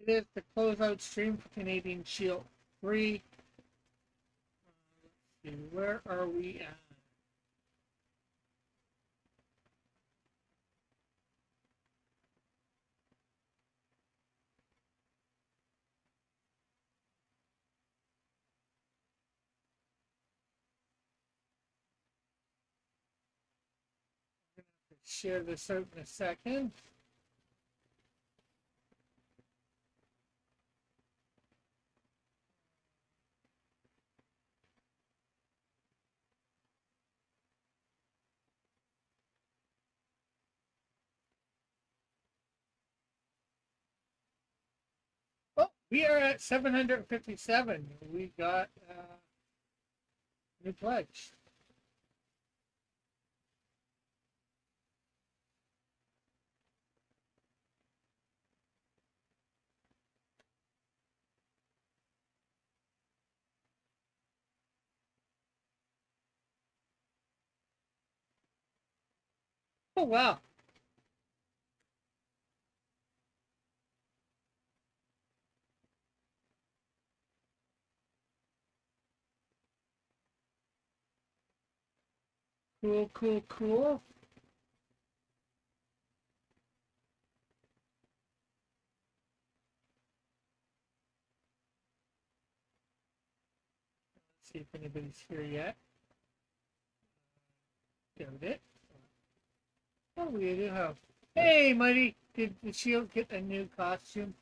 It is the closeout stream for Canadian Shield 3. Let's see, where are we at? Share this out in a second. Oh, we are at 757. We got new pledge. Oh, wow. Cool, cool, cool. Let's see if anybody's here yet. Got it. Oh, we do have. Hey, Mighty, did the shield get a new costume?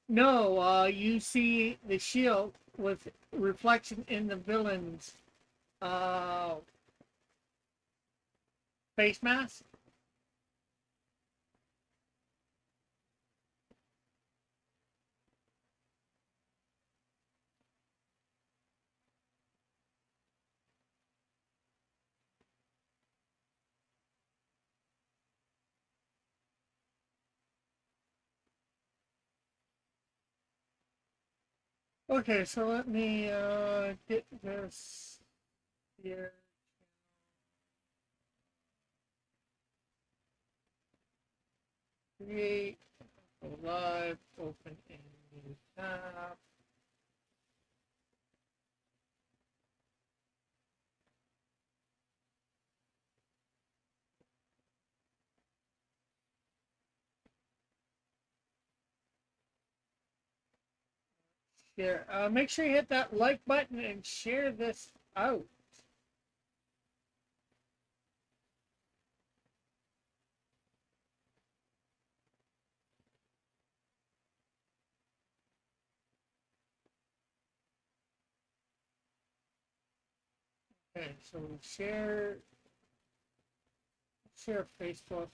No, you see the shield with reflection in the villain's uh, face mask. Okay, so let me get this here. Create, go live, open a new tab. Share. Make sure you hit that like button and share this out. Okay, so share Facebook.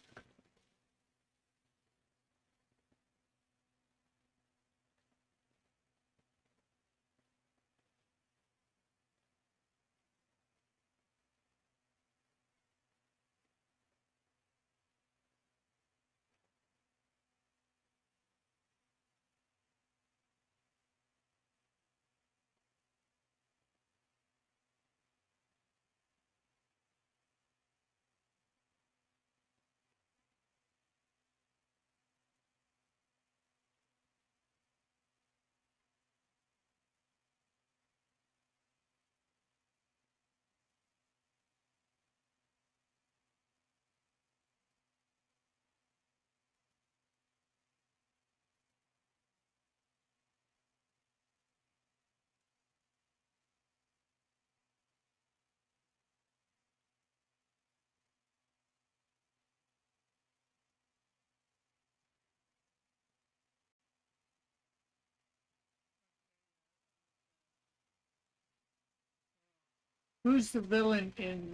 Who's the villain in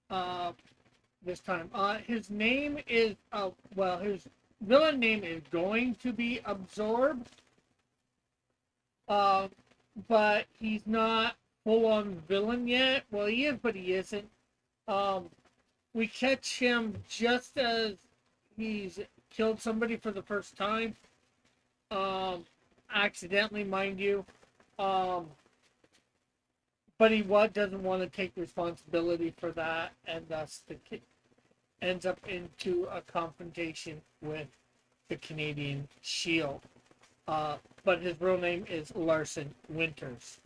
uh this time? His name is well, his villain name is going to be Absorb. Uh, but he's not full on villain yet. Well, he is, but he isn't. Um, we catch him just as he's killed somebody for the first time. Um, accidentally, mind you. Um, but he doesn't want to take responsibility for that, and thus ends up into a confrontation with the Canadian Shield. But his real name is Larson Winters.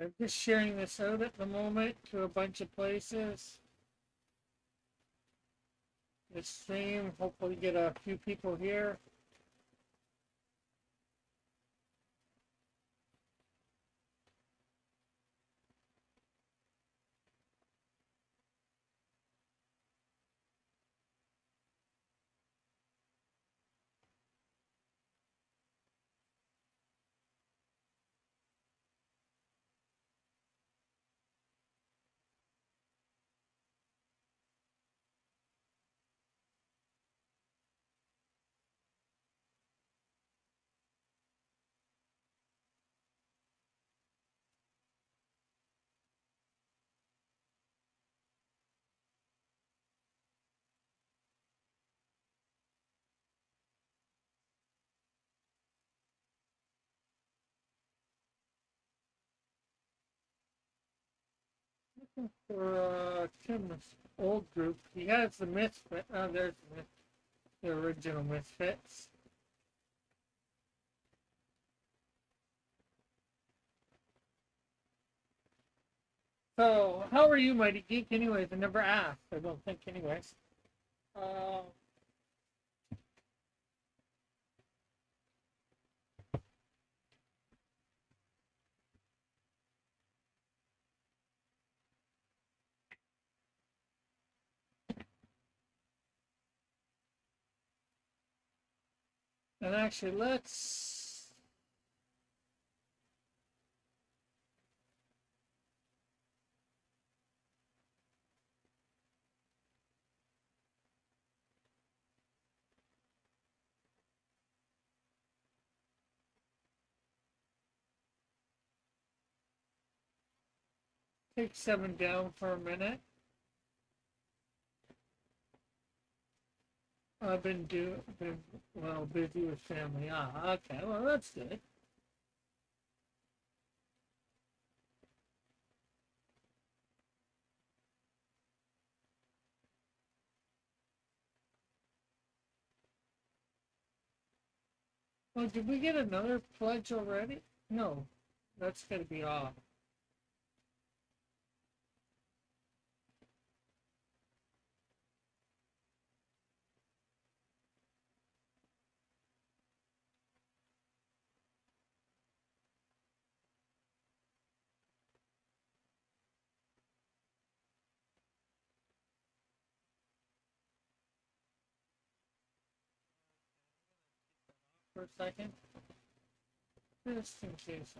I'm just sharing this out at the moment to a bunch of places. This stream, hopefully get a few people here. For Tim's old group, he has the Misfit. There's the original Misfits. So, how are you, Mighty Geek? Anyways, I never asked. I don't think, anyways. Uh, and actually, let's take 7 down for a minute. I've been busy with family. Ah, okay. Well, that's good. Oh, did we get another pledge already? No, that's gonna be off. For a second, just in case.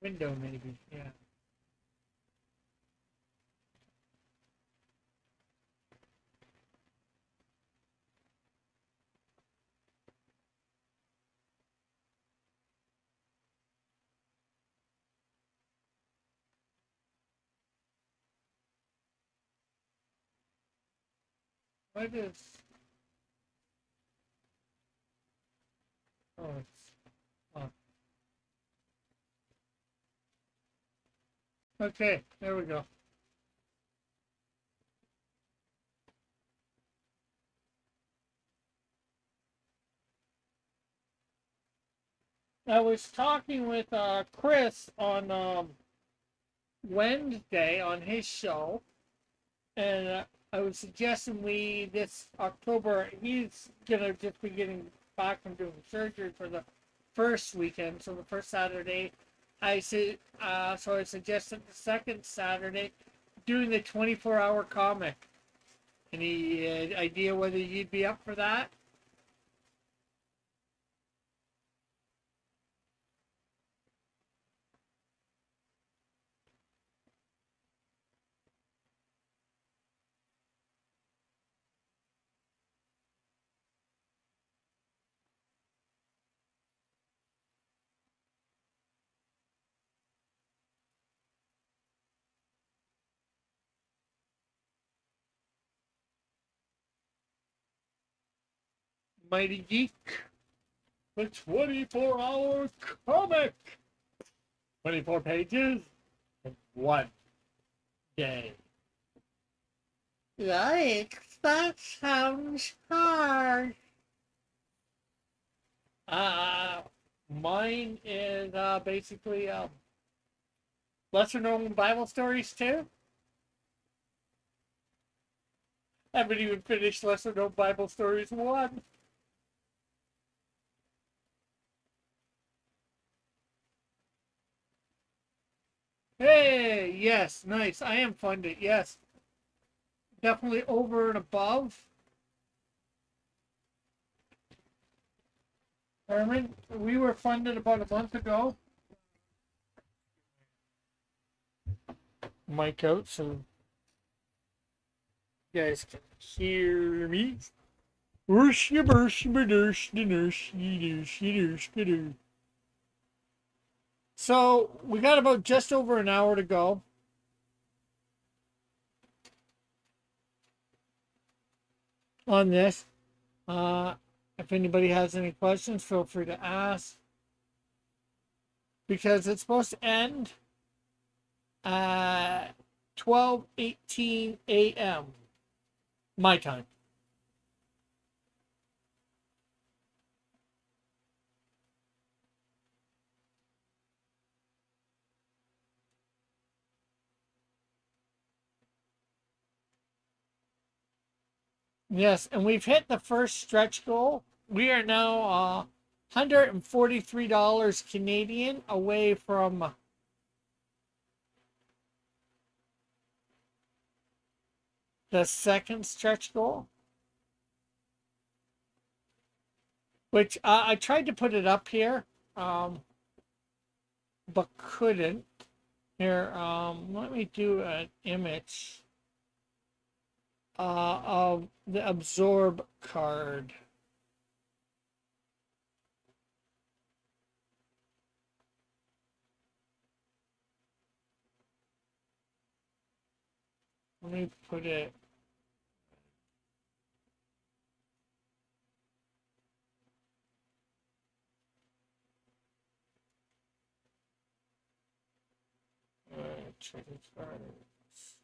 Window, maybe. Yeah. What is? Oh, it's, oh. Okay, there we go. I was talking with Chris on Wednesday on his show, and I was suggesting we this October. He's gonna just be getting back from doing surgery for the first weekend, so the first Saturday. I said so. I suggested the second Saturday doing the 24-hour comic. Any idea whether you'd be up for that? Mighty Geek, the 24-hour comic. 24 pages in one day. Yikes, that sounds hard. Uh, Mine is basically lesser known Bible stories too. I haven't even finished lesser known Bible stories one. Hey, yes, nice. I am funded, yes. Definitely over and above. Herman, we were funded about a month ago. Mic out so you guys can hear me. So we got about just over an hour to go. On this. If anybody has any questions, feel free to ask. Because it's supposed to end at 12:18 a.m. my time. Yes, and we've hit the first stretch goal. We are now $143 Canadian away from the second stretch goal, which I tried to put it up here, but couldn't. Here, let me do an image of the absorb card. Let me put it. Trading cards.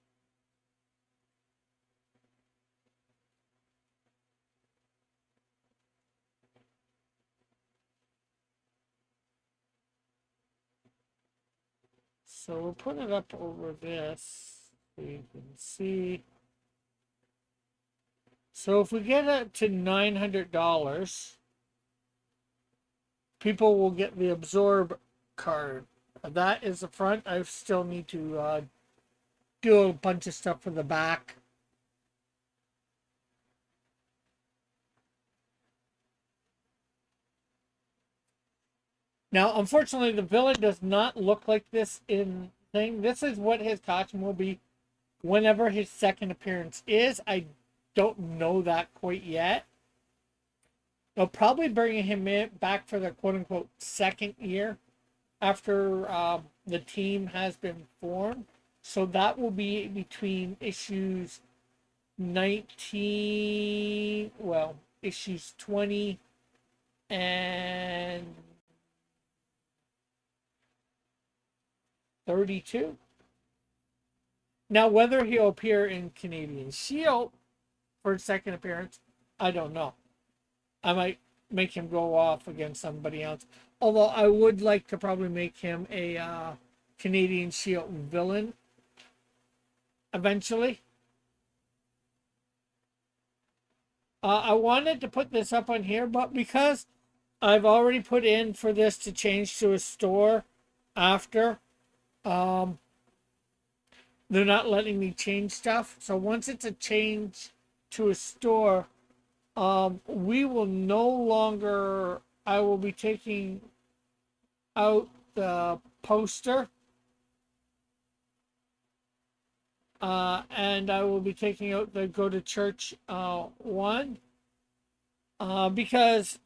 So we'll put it up over this so you can see. So if we get it to $900, people will get the absorb card. That is the front. I still need to do a bunch of stuff for the back. Now, unfortunately, the villain does not look like this in thing. This is what his costume will be whenever his second appearance is. I don't know that quite yet. They'll probably bring him in back for the quote unquote second year after the team has been formed. So that will be between issues 19, well, issues 20 and 32. Now, whether he'll appear in Canadian Shield for his second appearance, I don't know. I might make him go off against somebody else. Although I would like to probably make him a Canadian Shield villain eventually. I wanted to put this up on here, but because I've already put in for this to change to a store after, um, they're not letting me change stuff. So once it's a change to a store, we will no longer, I will be taking out the poster, and I will be taking out the go to church one, because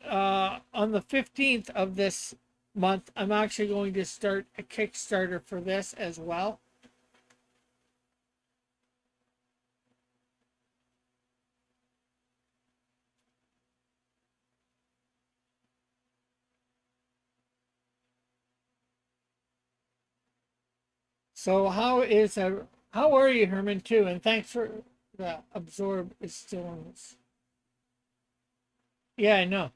on the 15th of this month, I'm actually going to start a Kickstarter for this as well. So how are you, Herman, too? And thanks for the absorb is still on this. Yeah, I know.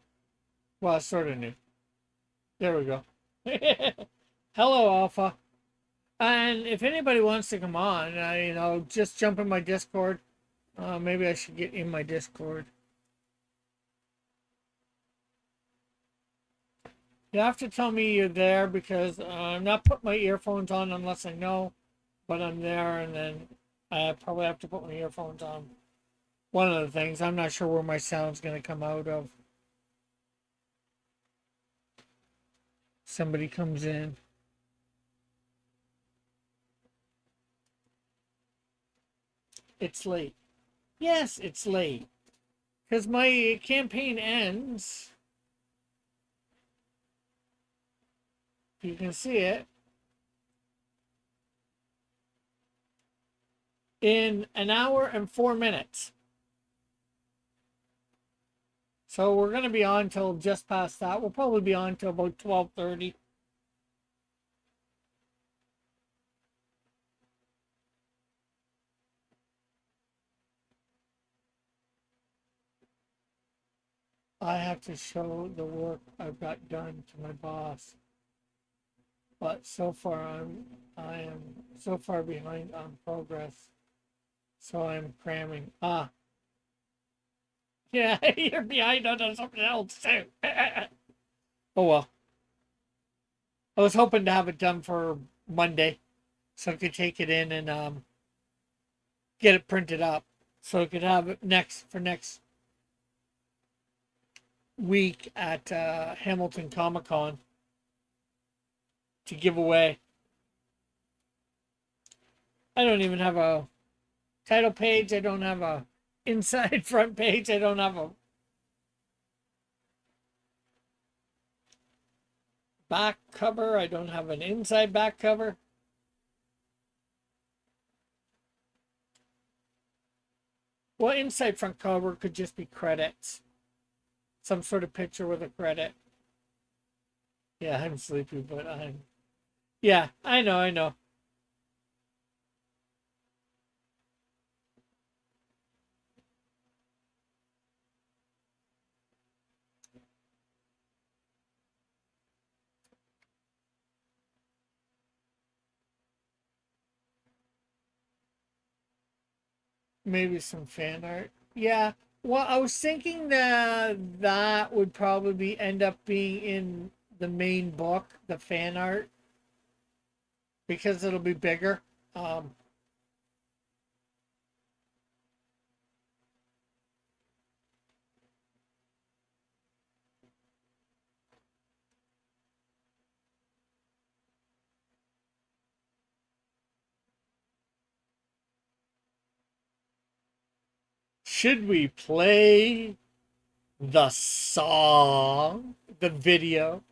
Well, I sort of knew. There we go. Hello, Alpha. And if anybody wants to come on, just jump in my Discord. Maybe I should get in my Discord. You have to tell me you're there because I'm not putting my earphones on unless I know, but I'm there, and then I probably have to put my earphones on. One of the things, I'm not sure where my sound's going to come out of. Somebody comes in. It's late. Yes, it's late. Because my campaign ends. You can see it. In an hour and 4 minutes. So we're going to be on till just past that. We'll probably be on till about 12:30. I have to show the work I've got done to my boss. But so far I am so far behind on progress. So I'm cramming. Yeah, you're behind on something else too. Oh well. I was hoping to have it done for Monday, so I could take it in and get it printed up, so I could have it next week at Hamilton Comic Con to give away. I don't even have a title page. I don't have a inside front page. I don't have a back cover. I don't have an inside back cover. Well, inside front cover could just be credits. Some sort of picture with a credit. Yeah, I'm sleepy, but I'm. Yeah, I know. Maybe some fan art. Yeah. Well, I was thinking that that would probably end up being in the main book, the fan art, because it'll be bigger. Um, should we play the song, the video?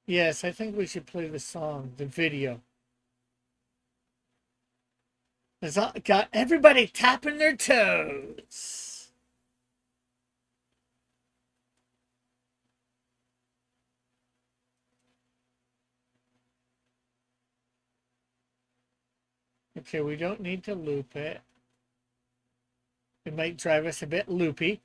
Yes, I think we should play the song, the video. It's all, got everybody tapping their toes. Okay, we don't need to loop it. It might drive us a bit loopy.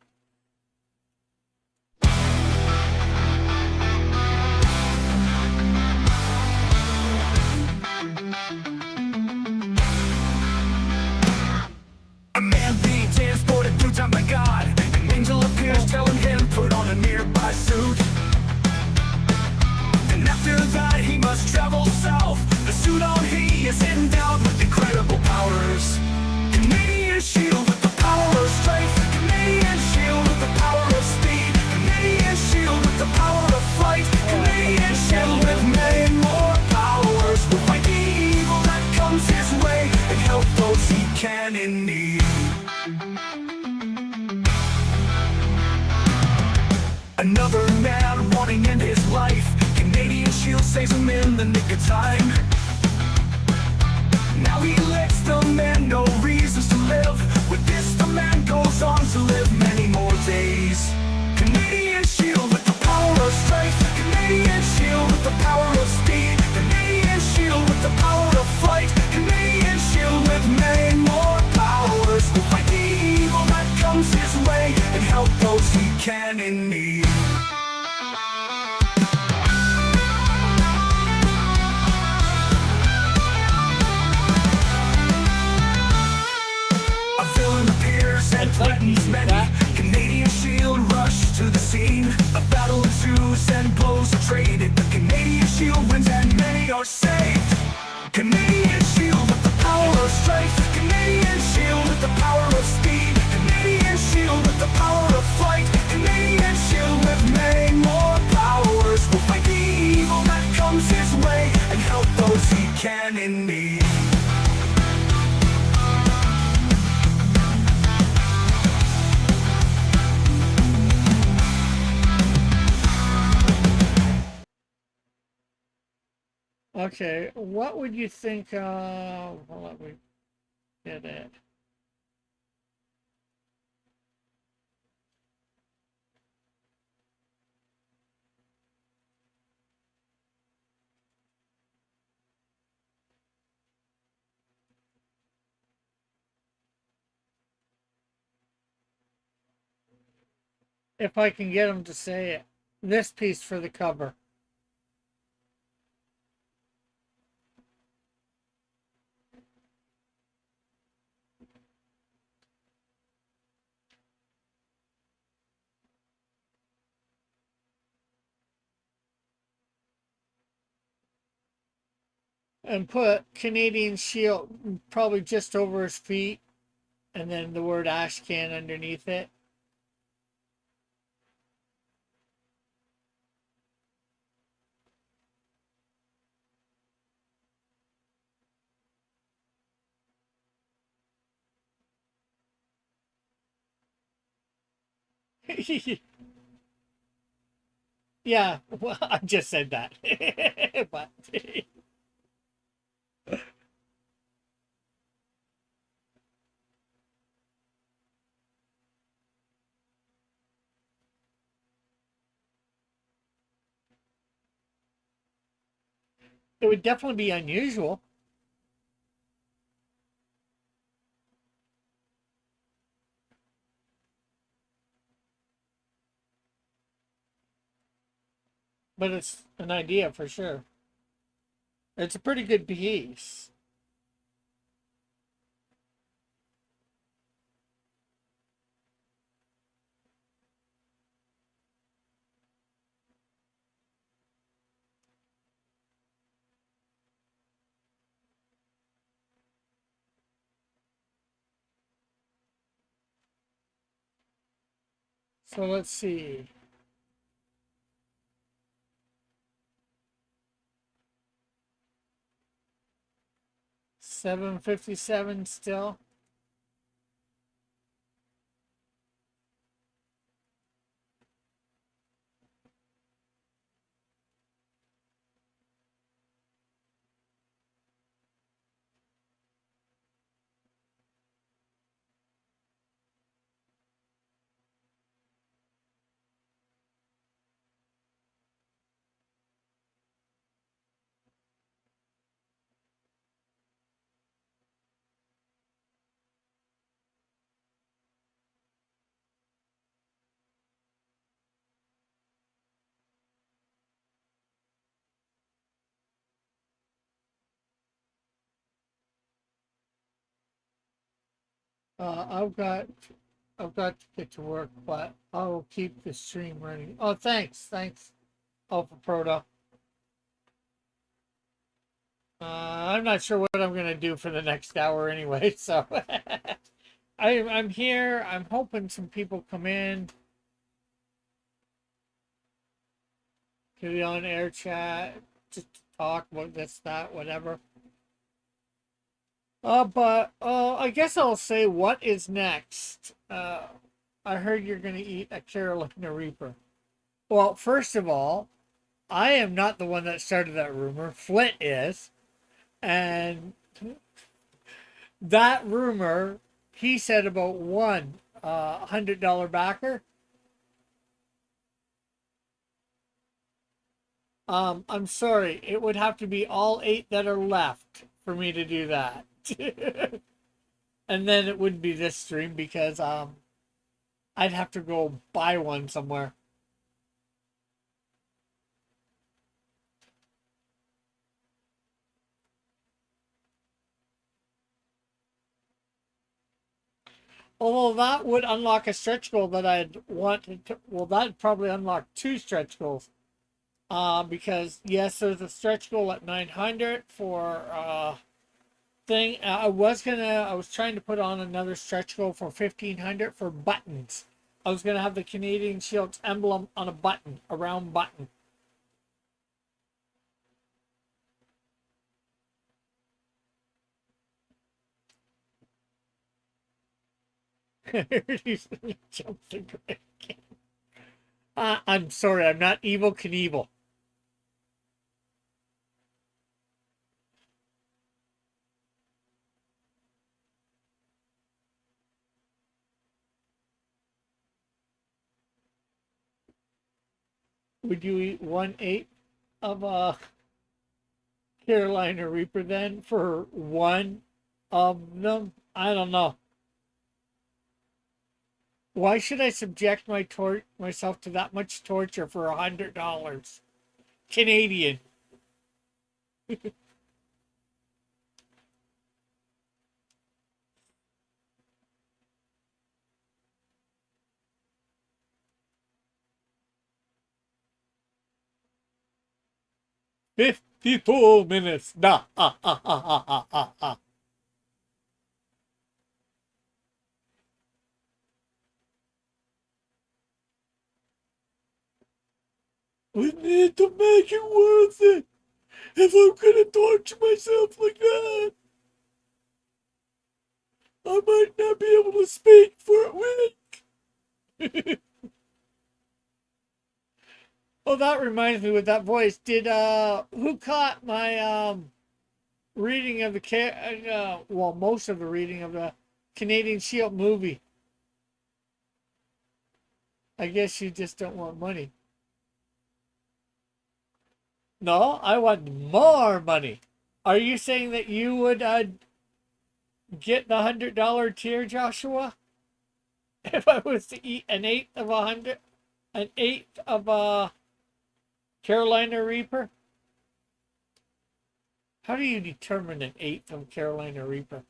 A man being transported through time by God. An angel appears telling him put on a nearby suit. And after that he must travel south. The suit on he is endowed with incredible powers. Canadian shield with the power of strength. Canadian shield with the power of speed. Canadian shield with the power of flight. Canadian shield with many more powers. Will fight the evil that comes his way and help those he can in need. Another man wanting to end his life. Canadian shield saves him in the nick of time. Now he lets the man know reasons to live. With this the man goes on to live many more days. Canadian shield with the power of strength. Canadian shield with the power of speed. Canadian shield with the power of flight. Canadian shield with many more powers. Will fight the evil that comes his way and help those he can in need. A villain appears and threatens many. Canadian shield rush to the scene. A battle ensues and blows are traded. The Canadian shield wins and many are saved. Canadian shield with the power of strength. Canadian shield with the power of speed. Canadian shield with the power of flight. Canadian shield with many more powers. Will fight the evil that comes his way and help those he can in need. Okay, what would you think of... Hold on, we get it. If I can get him to say it. This piece for the cover. And put Canadian shield probably just over his feet. And then the word Ashcan underneath it. Yeah, well, I just said that. But it would definitely be unusual. But it's an idea for sure. It's a pretty good piece. So let's see. $7.57 still. I've got to get to work, but I'll keep the stream running. Oh, thanks, Alpha Proto. I'm not sure what I'm gonna do for the next hour anyway, so I'm here. I'm hoping some people come in to the on-air chat just to talk about this, that, whatever. But I guess I'll say what is next. I heard you're gonna eat a Carolina Reaper. Well, first of all, I am not the one that started that rumor. Flit is, and that rumor, he said about one $100 backer. I'm sorry, it would have to be all 8 that are left for me to do that. And then it wouldn't be this stream because I'd have to go buy one somewhere. Although that would unlock a stretch goal that I'd wanted to. Well, that'd probably unlock 2 stretch goals. Because yes, there's a stretch goal at 900 for thing. I was trying to put on another stretch goal for 1500 for buttons. I was gonna have the Canadian Shield's emblem on a button, a round button. I'm sorry, I'm not Evil Knievel. Would you eat 1/8 of a Carolina Reaper then for one of them? I don't know. Why should I subject myself to that much torture for $100 Canadian? $52 Nah. We need to make it worth it. If I'm gonna torture myself like that, I might not be able to speak for a week. Oh, that reminds me with that voice. Did who caught my reading of the well, most of the reading of the Canadian Shield movie? I guess you just don't want money. No, I want more money. Are you saying that you would get the $100 tier, Joshua? If I was to eat an eighth of a Carolina Reaper? How do you determine an eighth of Carolina Reaper?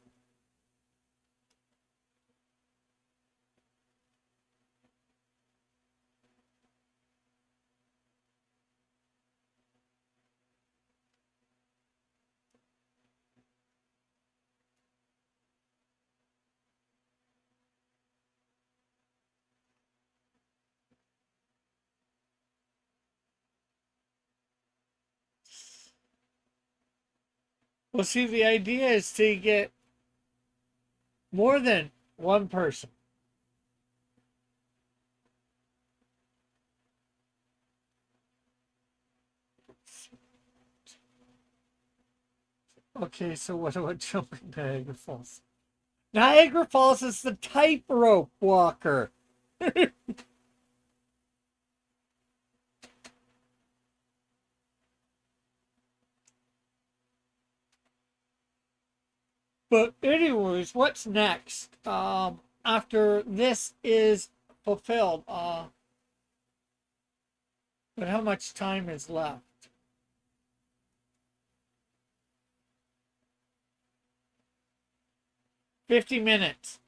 Well, see, the idea is to get more than one person. Okay, so what about jumping Niagara Falls? Niagara Falls is the tightrope walker. But anyways, what's next? After this is fulfilled, but how much time is left? 50 minutes.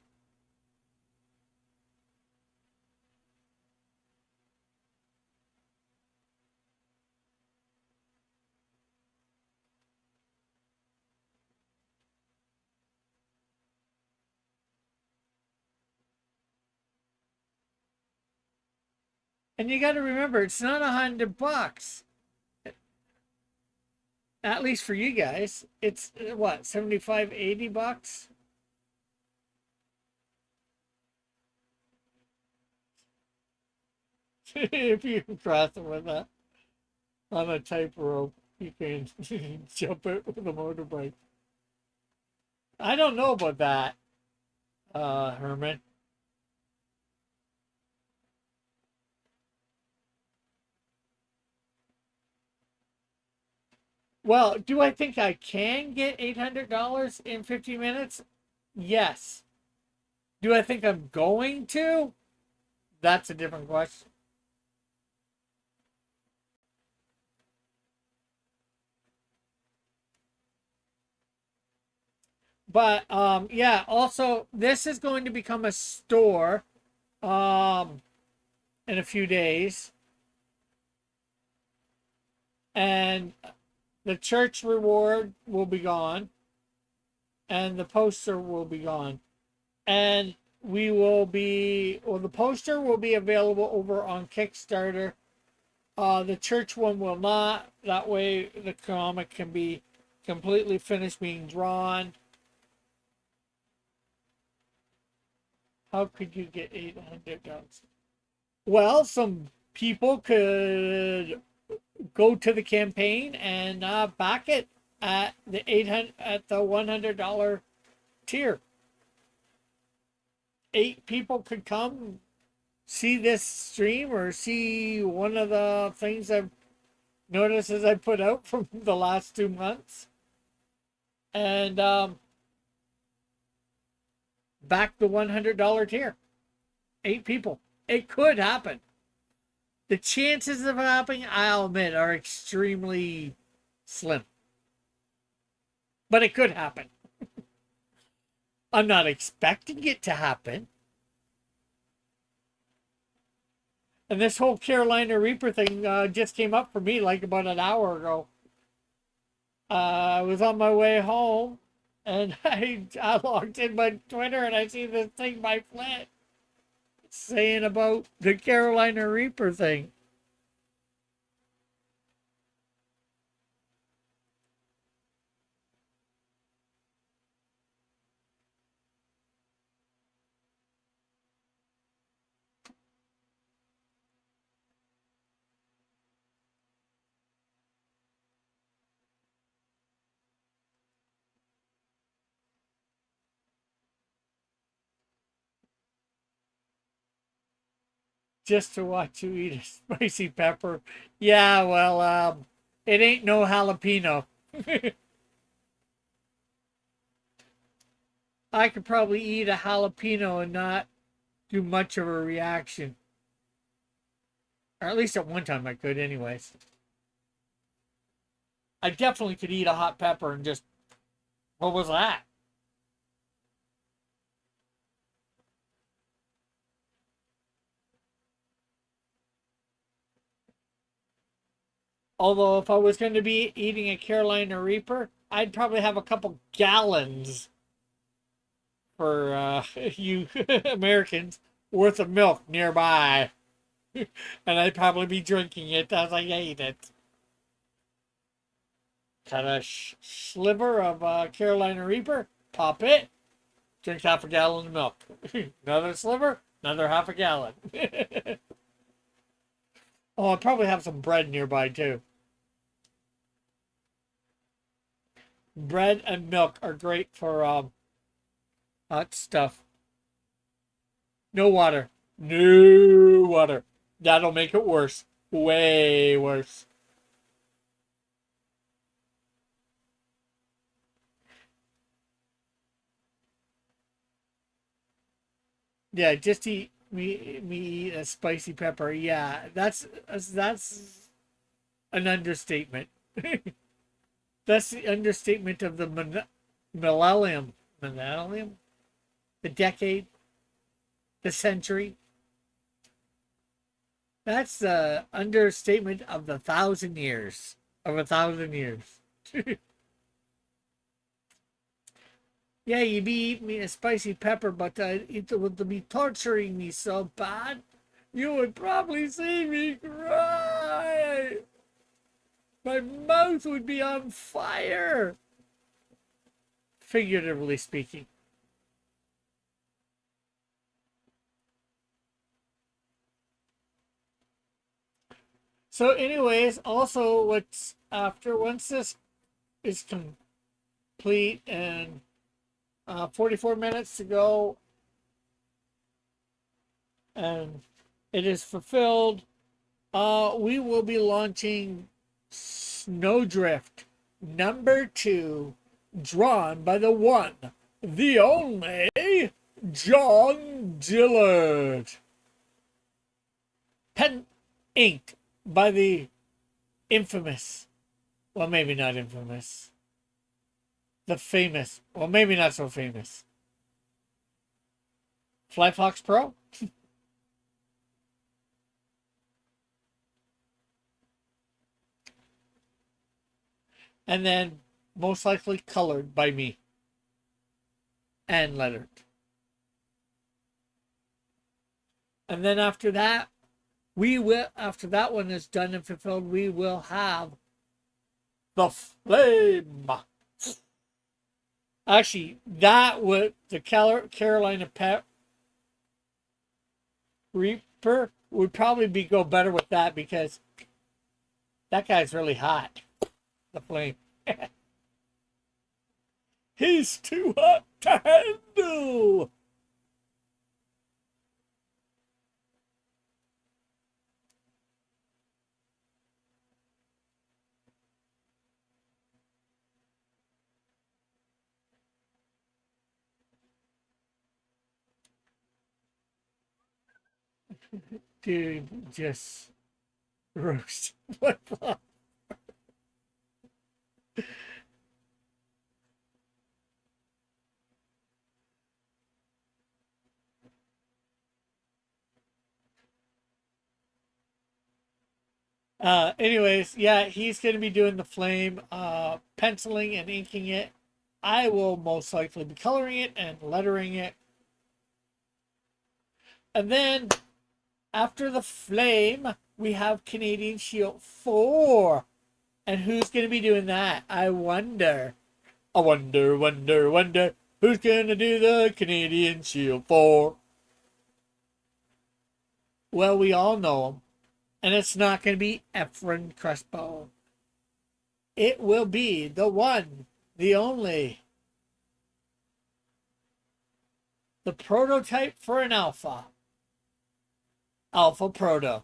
And you got to remember, it's not $100. At least for you guys, it's what, 75, $80? If you can cross it with that on a tightrope, you can jump it with a motorbike. I don't know about that, Herman. Well, do I think I can get $800 in 50 minutes? Yes. Do I think I'm going to? That's a different question. But yeah, also this is going to become a store um in a few days. And the church reward will be gone and the poster will be gone. And we will be, well, the poster will be available over on Kickstarter. The church one will not. That way the comic can be completely finished being drawn. How could you get $800? Well, some people could go to the campaign and back it at the $100 tier. 8 people could come see this stream or see one of the things I've noticed as I put out from the last 2 months, and back the $100 tier. 8 people. It could happen. The chances of it happening, I'll admit, are extremely slim. But it could happen. I'm not expecting it to happen. And this whole Carolina Reaper thing just came up for me like about an hour ago. I was on my way home and I logged in my Twitter and I see this thing by Flint saying about the Carolina Reaper thing. Just to watch you eat a spicy pepper. Yeah, well, it ain't no jalapeno. I could probably eat a jalapeno and not do much of a reaction. Or at least at one time I could, anyways. I definitely could eat a hot pepper and just, what was that? Although if I was going to be eating a Carolina Reaper, I'd probably have a couple gallons for you Americans worth of milk nearby. And I'd probably be drinking it as I ate it. Cut a sliver of Carolina Reaper, pop it, drink half a gallon of milk. Another sliver, another half a gallon. Oh, I'll probably have some bread nearby too. Bread and milk are great for hot stuff. No water. No water. That'll make it worse. Way worse. Yeah, just eat me eat a spicy pepper. Yeah, that's an understatement. That's the understatement of the millennium. Millennium? The decade? The century? That's the understatement of the 1,000 years. Of 1,000 years. Yeah, you'd be eating me a spicy pepper, but it would be torturing me so bad you would probably see me cry. My mouth would be on fire. Figuratively speaking. So, anyways, also what's after once this is complete and 44 minutes to go, and it is fulfilled, we will be launching Snowdrift #2, drawn by the one, the only John Dillard. Pen inked by the infamous, well, maybe not infamous, the famous, well, maybe not so famous, Flyfox Pro. And then most likely colored by me and lettered. And then after that, after that one is done and fulfilled, we will have the Flame. Actually, that would, the Carolina Pet Reaper would probably go better with that, because that guy's really hot. The Flame. He's too hot to handle. Dude, just roast. What the? Anyways, yeah, he's going to be doing the Flame, penciling and inking it. I will most likely be coloring it and lettering it. And then after the Flame, we have Canadian Shield 4. And who's going to be doing that? I wonder. I wonder who's going to do the Canadian Shield 4. Well, we all know him. And it's not going to be Efren Crespo. It will be the one, the only, the prototype for an Alpha. Alpha Proto.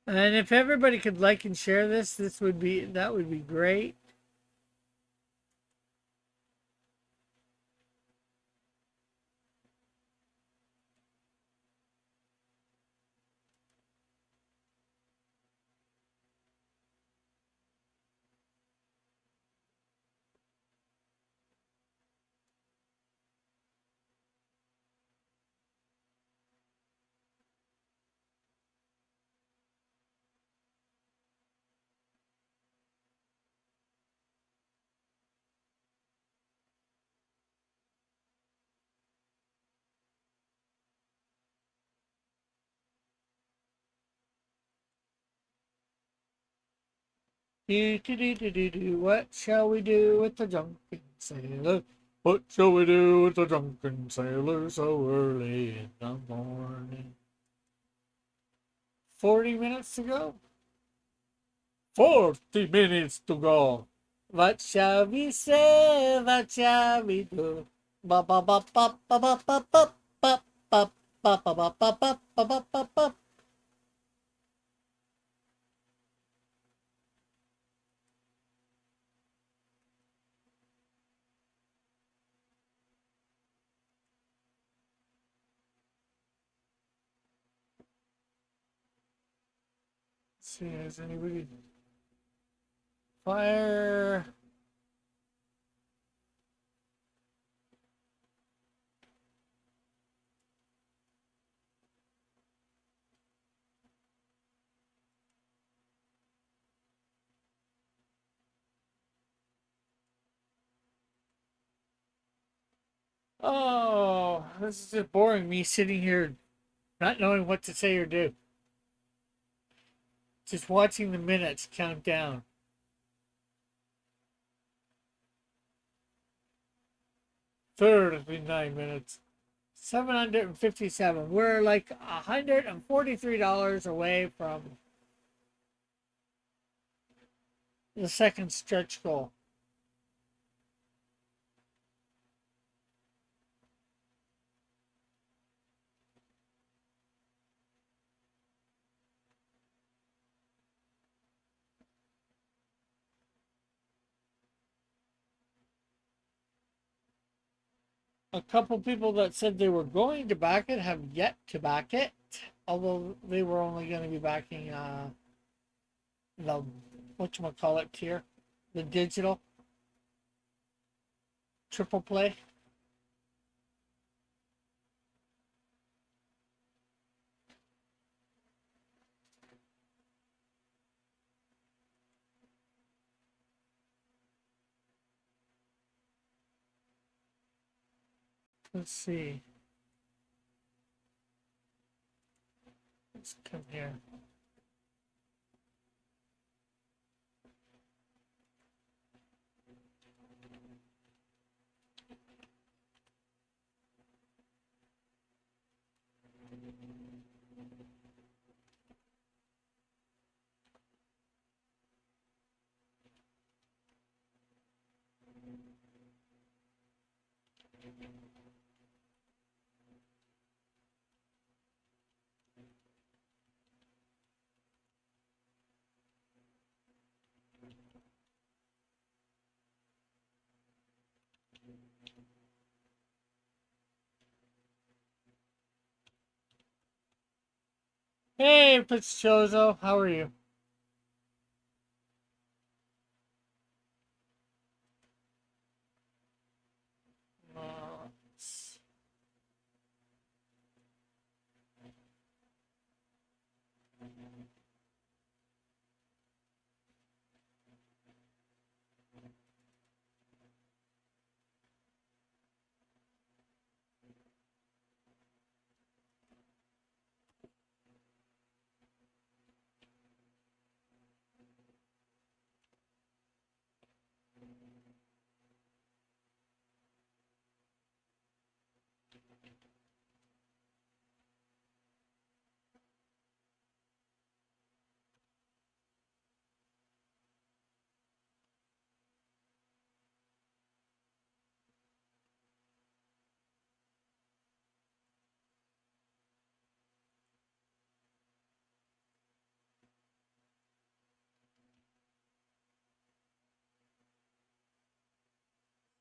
And if everybody could like and share this, that would be great. What shall we do with the drunken sailor? What shall we do with the drunken sailor so early in the morning? 40 minutes to go? 40 minutes to go. What shall we say? What shall we do? Ba ba ba ba ba ba ba ba ba ba ba ba ba ba ba ba ba ba. See, has anybody fire? Oh, this is just boring. Me sitting here not knowing what to say or do. Just watching the minutes count down. Third has been 9 minutes. 757. We're like $143 away from the second stretch goal. A couple people that said they were going to back it have yet to back it, although they were only going to be backing the whatchamacallit tier, the digital triple play. Let's see. Let's come here. Hey, Pizzchozo, how are you? Uh,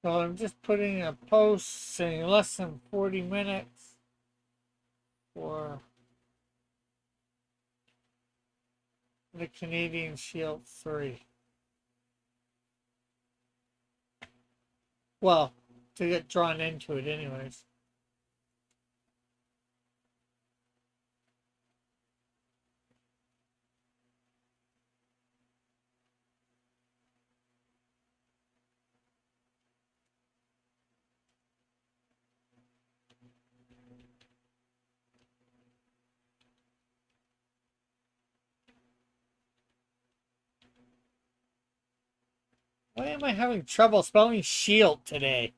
so I'm just putting a post saying less than 40 minutes for the Canadian Shield 3. Well, to get drawn into it anyways. Why am I having trouble spelling shield today?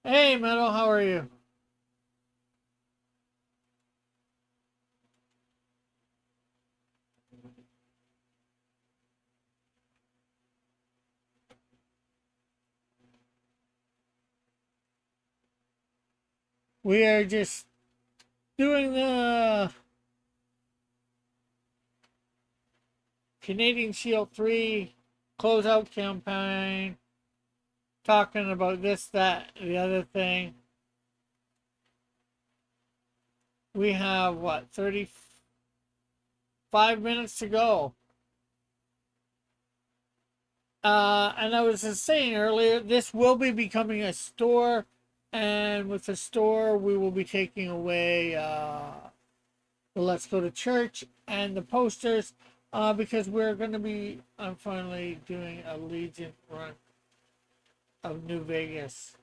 Hey, Meadow, how are you? We are just doing the Canadian Shield 3 closeout campaign, talking about this, that, the other thing. We have, what, 35 minutes to go. And I was just saying earlier, this will be becoming a store, and with the store, we will be taking away the Let's Go to Church and the posters, because we're going to be, I'm finally doing a Legion run of New Vegas.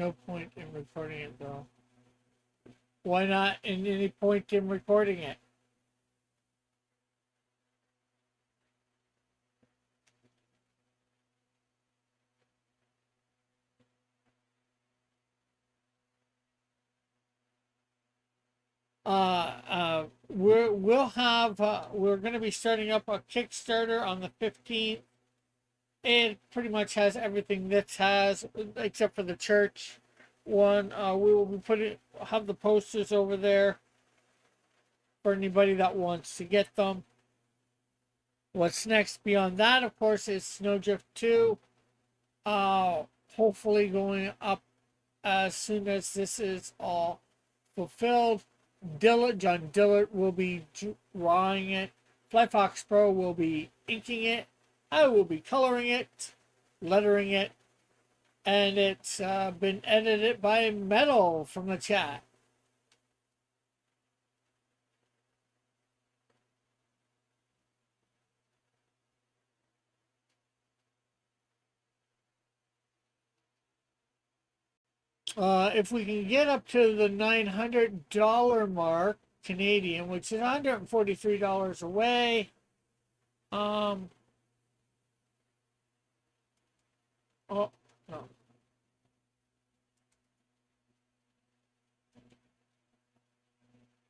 No point in recording it though. Why not in any point in recording it? We're going to be starting up a Kickstarter on the 15th. It pretty much has everything this has except for the church one. We will be have the posters over there for anybody that wants to get them. What's next beyond that, of course, is Snowdrift 2. Hopefully going up as soon as this is all fulfilled. John Dillard will be drawing it. Flyfox Pro will be inking it. I will be coloring it, lettering it, and it's been edited by Metal from the chat. If we can get up to the $900 mark Canadian, which is $143 away, oh no.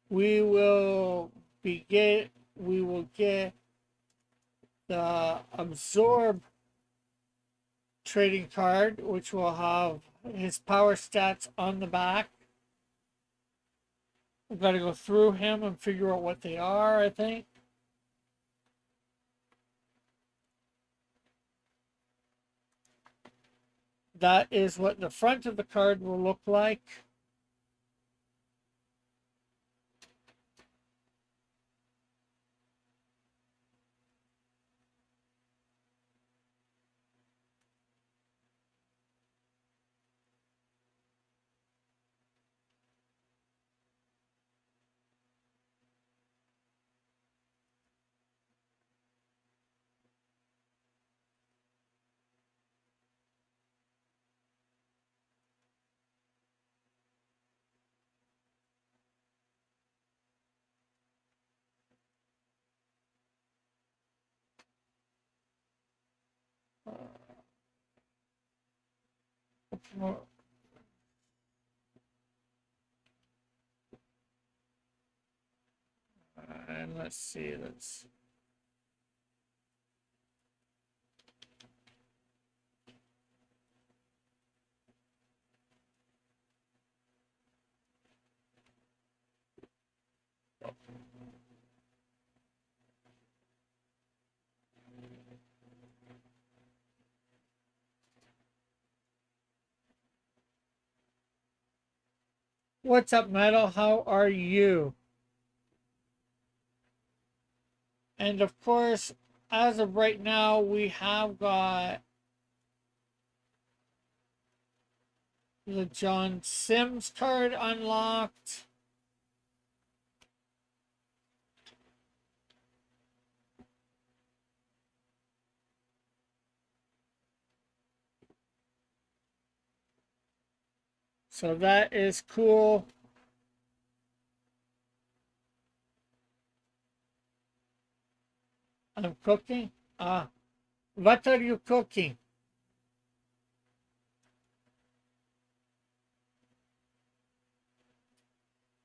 We will get the Absorb trading card, which will have his power stats on the back. We've got to go through him and figure out what they are, I think. That is what the front of the card will look like. And let's see, what's up, Metal? How are you? And of course, as of right now, we have got the John Sims card unlocked. So that is cool. I'm cooking. What are you cooking?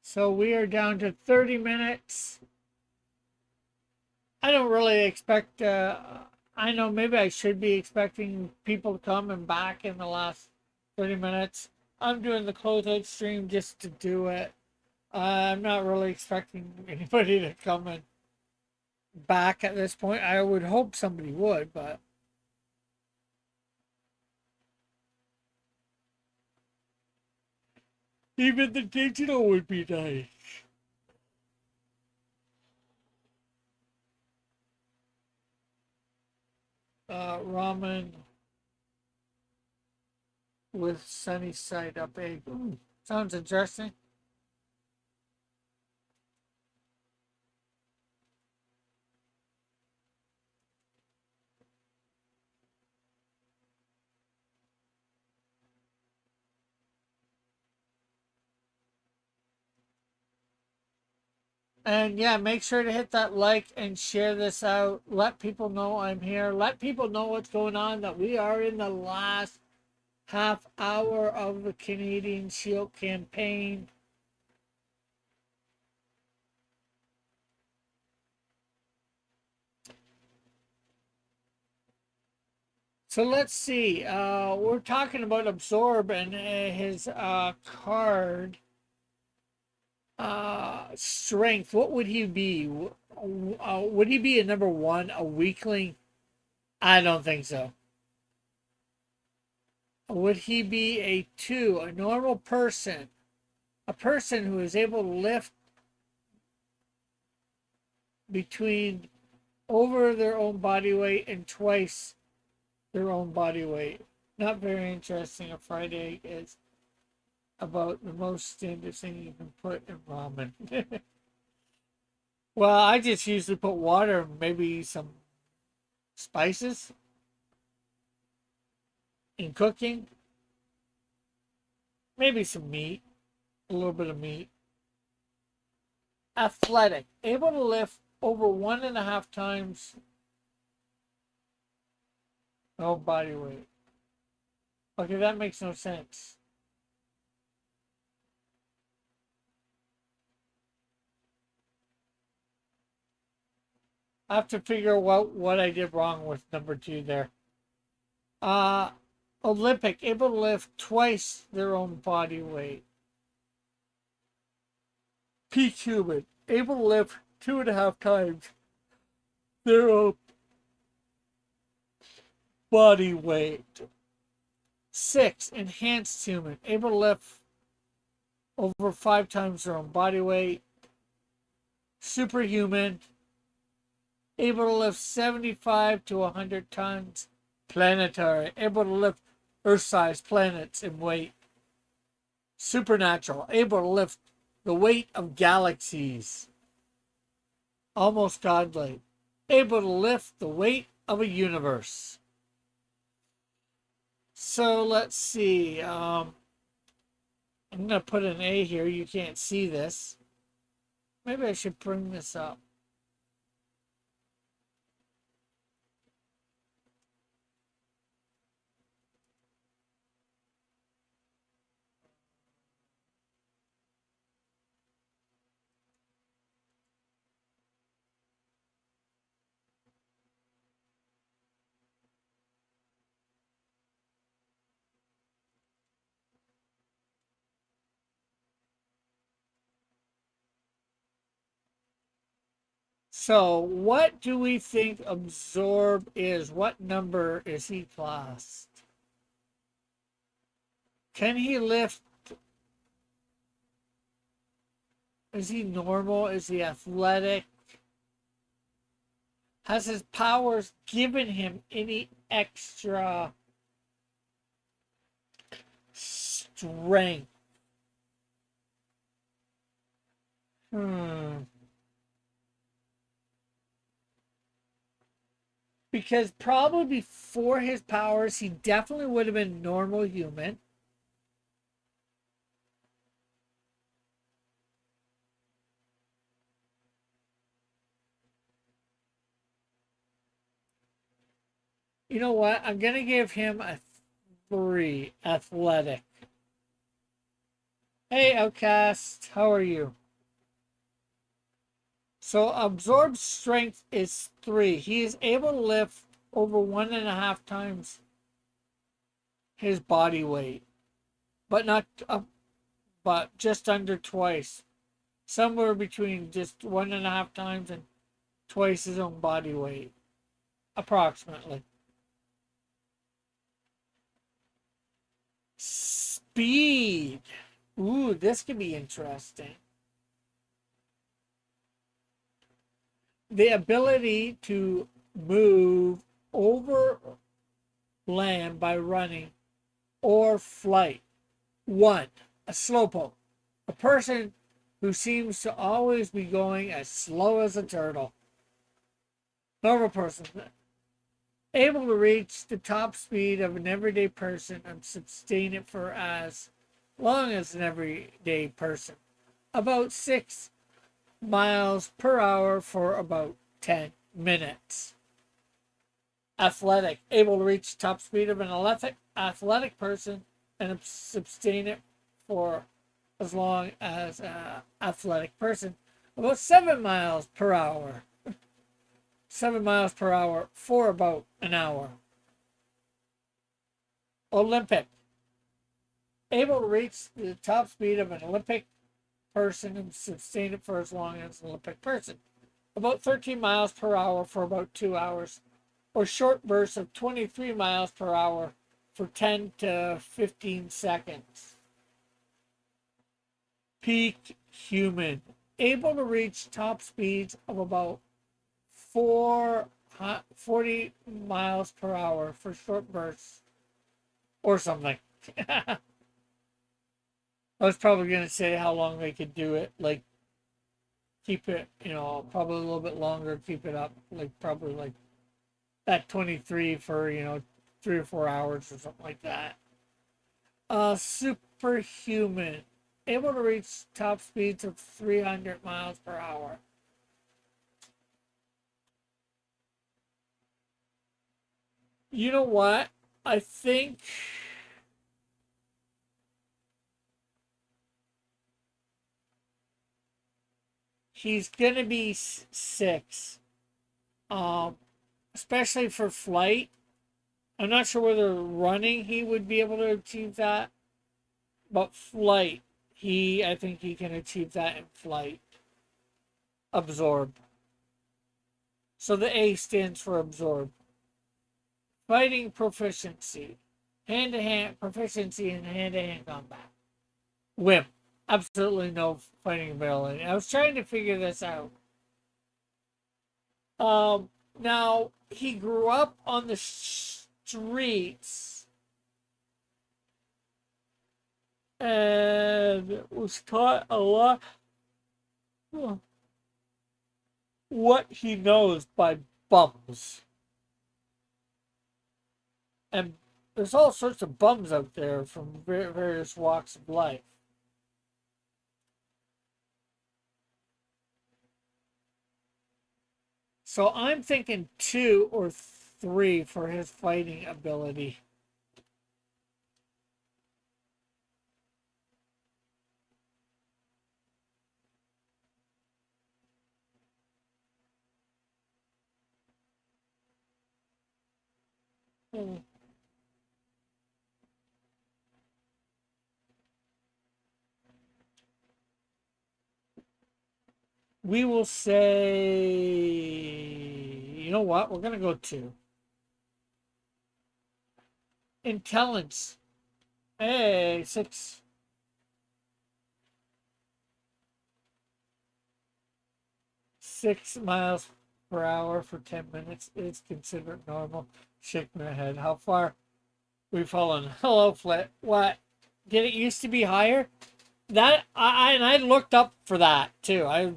So we are down to 30 minutes. I don't really expect, I know maybe I should be expecting people to come and back in the last 30 minutes. I'm doing the closeout stream just to do it. I'm not really expecting anybody to come and back at this point. I would hope somebody would, but even the digital would be nice. Ramen with sunny side up egg. Sounds interesting. And yeah, make sure to hit that like and share this out. Let people know I'm here. Let people know what's going on, that we are in the last half hour of the Canadian Shield campaign. So let's see. We're talking about Absorb and his card. Strength. What would he be? Would he be a number one, a weakling? I don't think so. Would he be a two, a normal person? A person who is able to lift between over their own body weight and twice their own body weight. Not very interesting. A fried egg is about the most standard thing you can put in ramen. Well, I just usually put water, maybe some spices in cooking, maybe some meat, a little bit of meat. Athletic, able to lift over 1.5 times no body weight. Okay, that makes no sense. I have to figure out what I did wrong with number 2 there. Uh, Olympic, able to lift twice their own body weight. Peak human, able to lift 2.5 times their own body weight. 6, enhanced human, able to lift over 5 times their own body weight. Superhuman, able to lift 75 to 100 tons. Planetary, able to lift Earth-sized planets in weight. Supernatural, able to lift the weight of galaxies. Almost godly, able to lift the weight of a universe. So let's see. I'm going to put an A here. You can't see this. Maybe I should bring this up. So, what do we think Absorb is? What number is he classed? Can he lift? Is he normal? Is he athletic? Has his powers given him any extra strength? Because probably before his powers, he definitely would have been normal human. You know what? I'm going to give him a 3, athletic. Hey, Outcast, how are you? So, Absorb strength is 3. He is able to lift over 1.5 times his body weight, but not but just under twice. Somewhere between just 1.5 times and twice his own body weight, approximately. Speed. Ooh, this could be interesting. The ability to move over land by running or flight. 1, a slowpoke, a person who seems to always be going as slow as a turtle. Normal person, able to reach the top speed of an everyday person and sustain it for as long as an everyday person. About 6 miles per hour for about 10 minutes. Athletic, able to reach top speed of an athletic person and sustain it for as long as an athletic person. About 7 miles per hour. 7 miles per hour for about an hour. Olympic, able to reach the top speed of an Olympic person and sustain it for as long as an Olympic person. About 13 miles per hour for about 2 hours, or short bursts of 23 miles per hour for 10 to 15 seconds. Peak human, able to reach top speeds of about 40 miles per hour for short bursts or something. I was probably going to say how long they could do it, like keep it, probably a little bit longer, keep it up, like probably like that 23 for, 3 or 4 hours or something like that. Superhuman, able to reach top speeds of 300 miles per hour. You know what? I think he's gonna be 6. Especially for flight. I'm not sure whether running he would be able to achieve that, but flight, I think he can achieve that in flight. Absorb. So the A stands for absorb. Fighting proficiency. Hand-to-hand proficiency in hand-to-hand combat. Whip. Absolutely no fighting ability. I was trying to figure this out. Now, he grew up on the streets and was taught a lot what he knows by bums. And there's all sorts of bums out there from various walks of life. So I'm thinking 2 or 3 for his fighting ability. We will say, you know what? We're going to go 2. Intelligence. Hey, 6. 6 miles per hour for 10 minutes is considered normal. Shake my head. How far we've fallen. Hello, Flit. What? Did it used to be higher? That I looked up for that too. I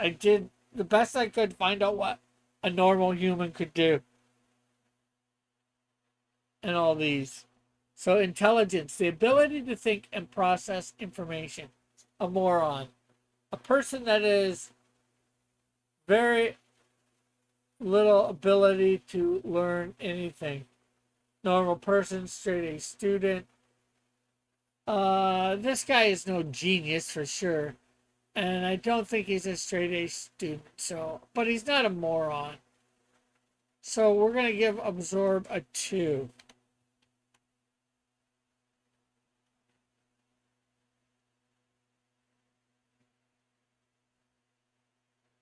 did the best I could find out what a normal human could do. And all these. So intelligence, the ability to think and process information. A moron. A person that is very little ability to learn anything. Normal person, straight A student. This guy is no genius for sure. And I don't think he's a straight A student, but he's not a moron. So we're gonna give absorb a 2.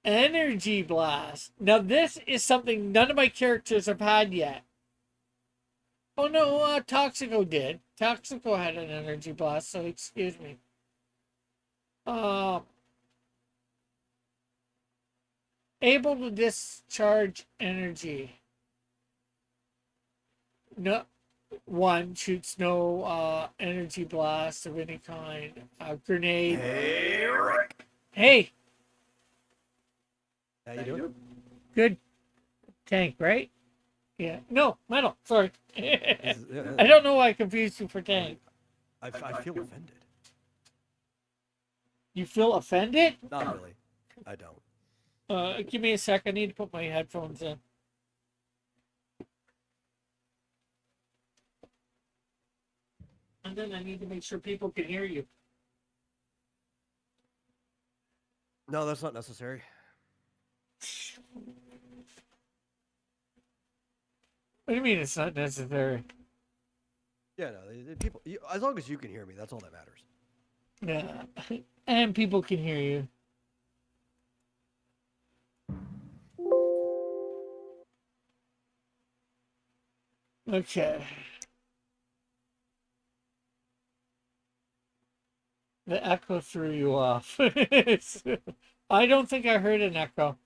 Energy blast. Now this is something none of my characters have had yet. Oh no, Toxico did. Toxico had an energy blast, so excuse me. Able to discharge energy. No, 1 shoots no energy blast of any kind. Grenade. Hey, Rick. Hey, How you doing? good tank, right? Yeah. No, metal. Sorry. I don't know why I confused you for tank. I feel offended. You feel offended? Not really. I don't. Give me a sec. I need to put my headphones in. And then I need to make sure people can hear you. No, that's not necessary. What do you mean it's not necessary? Yeah, no, people. As long as you can hear me, that's all that matters. Yeah. And people can hear you. Okay. The echo threw you off. I don't think I heard an echo.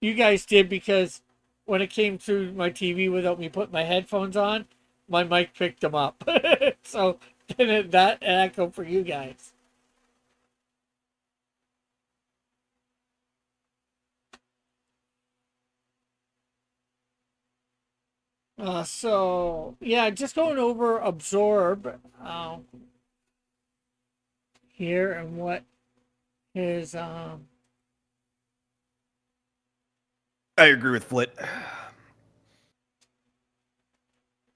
You guys did because when it came through my TV without me putting my headphones on, my mic picked them up. So then that echo for you guys. So yeah, just going over absorb here and what his I agree with Flit.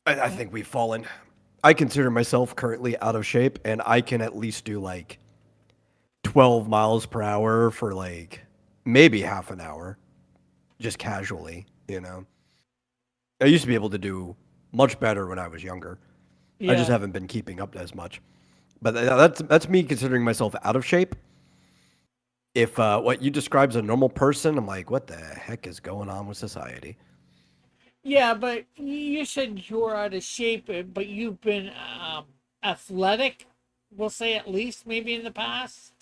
I think we've fallen. I consider myself currently out of shape, and I can at least do like 12 miles per hour for like maybe half an hour, just casually, you know. I used to be able to do much better when I was younger. I just yeah. haven't been keeping up as much. But that's me considering myself out of shape. If what you describe as a normal person, I'm like, what the heck is going on with society? Yeah, but you said you're out of shape, but you've been athletic, we'll say at least maybe in the past,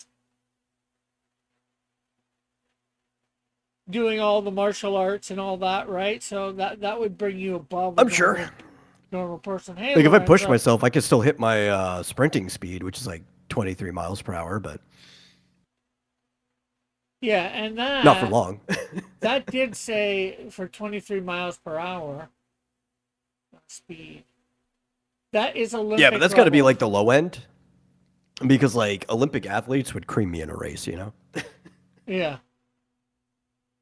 doing all the martial arts and all that, right? So that would bring you above a I'm sure. normal person. Hey, Like if I push Lorenzo. myself, I could still hit my sprinting speed, which is like 23 miles per hour, but Yeah, and not for long. that did say for 23 miles per hour speed. That is Olympic. Yeah, but that's got to be level. like the low end, because like Olympic athletes would cream me in a race, you know. Yeah.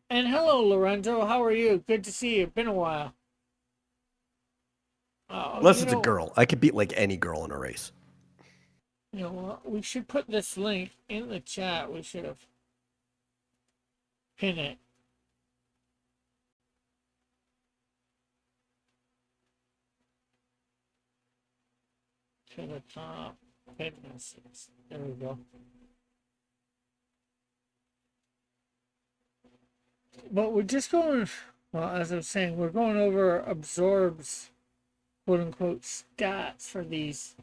And hello, Lorenzo. How are you? Good to see you. Been a while. Unless it's a girl, I could beat like any girl in a race. You know what? We should put this link in the chat. We should have pinned it to the top. Fitnesses. There we go. But we're just going. Well, as I was saying, we're going over absorbs, quote unquote, stats for these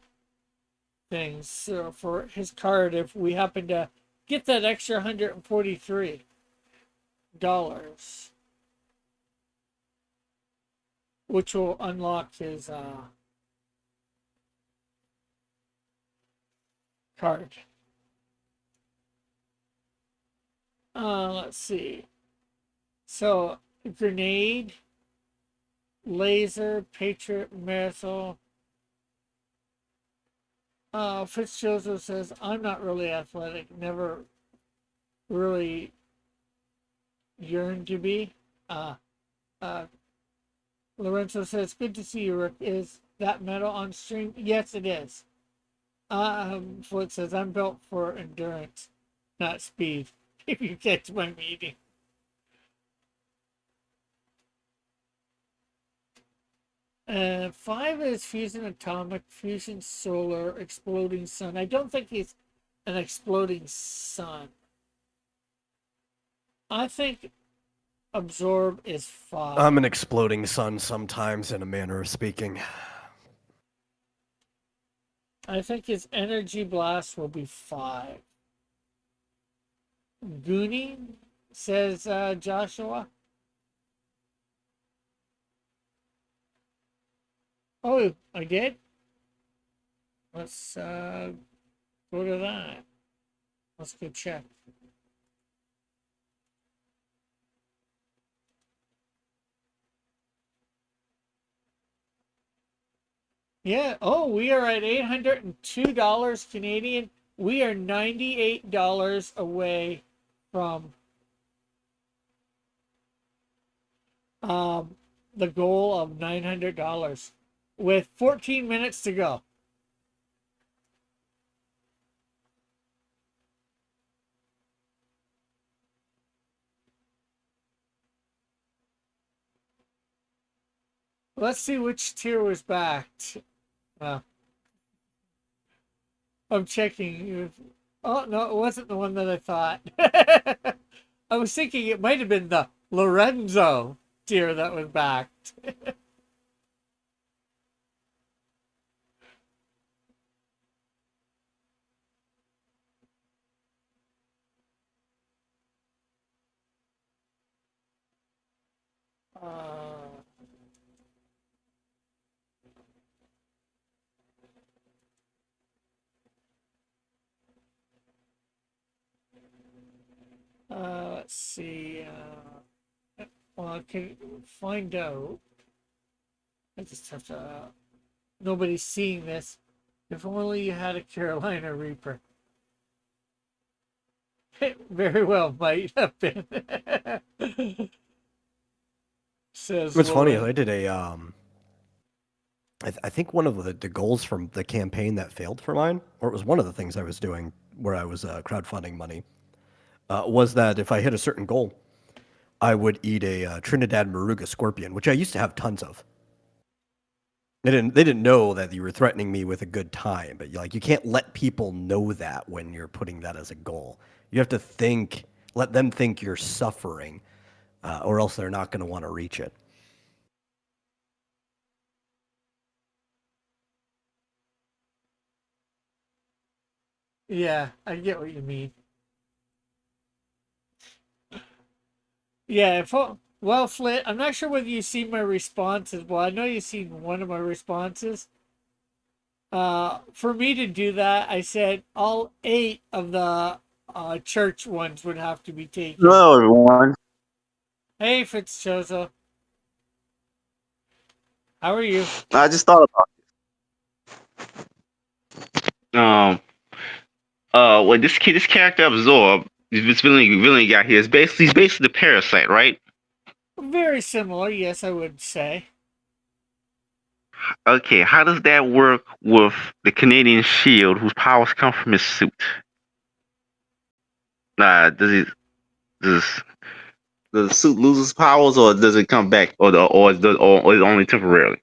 things. So for his card, if we happen to get that extra $143, which will unlock his card. Let's see. So grenade, laser, patriot, missile. Fitzjoseph says, I'm not really athletic, never really yearned to be. Lorenzo says, good to see you, Rick. Is that medal on stream? Yes, it is. Foot says, I'm built for endurance, not speed. If you catch my meaning. Five is fusion atomic, fusion solar, exploding sun. I don't think he's an exploding sun. I think absorb is five. I'm an exploding sun sometimes, in a manner of speaking. I think his energy blast will be 5. Goonie, says Joshua. Oh, I did? Let's go to that. Let's go check. Yeah. Oh, we are at $802 Canadian. We are $98 away from the goal of $900 with 14 minutes to go. Let's see which tier was backed. I'm checking. Oh, no, it wasn't the one that I thought. I was thinking it might have been the Lorenzo tier that was backed. Let's see. Well, I can find out. I just have to. Nobody's seeing this. If only you had a Carolina Reaper. It very well might have been. Says What's funny is Lauren. I did a I think one of the goals from the campaign that failed for mine, or it was one of the things I was doing where I was crowdfunding money, was that if I hit a certain goal, I would eat a Trinidad Moruga scorpion, which I used to have tons of. They didn't know that you were threatening me with a good time, but you can't let people know that when you're putting that as a goal. You have to let them think you're suffering, or else they're not going to want to reach it. Yeah, I get what you mean. Yeah, well, Flit, I'm not sure whether you've seen my responses. Well, I know you've seen one of my responses. For me to do that, I said all 8 of the church ones would have to be taken. Hello, everyone. Hey, Fitzchozo. How are you? I just thought about well, this character Absorb, this villain guy here is basically the parasite, right? Very similar, yes, I would say. Okay, how does that work with the Canadian Shield, whose powers come from his suit? Does the suit lose its powers, or does it come back, or is it only temporarily?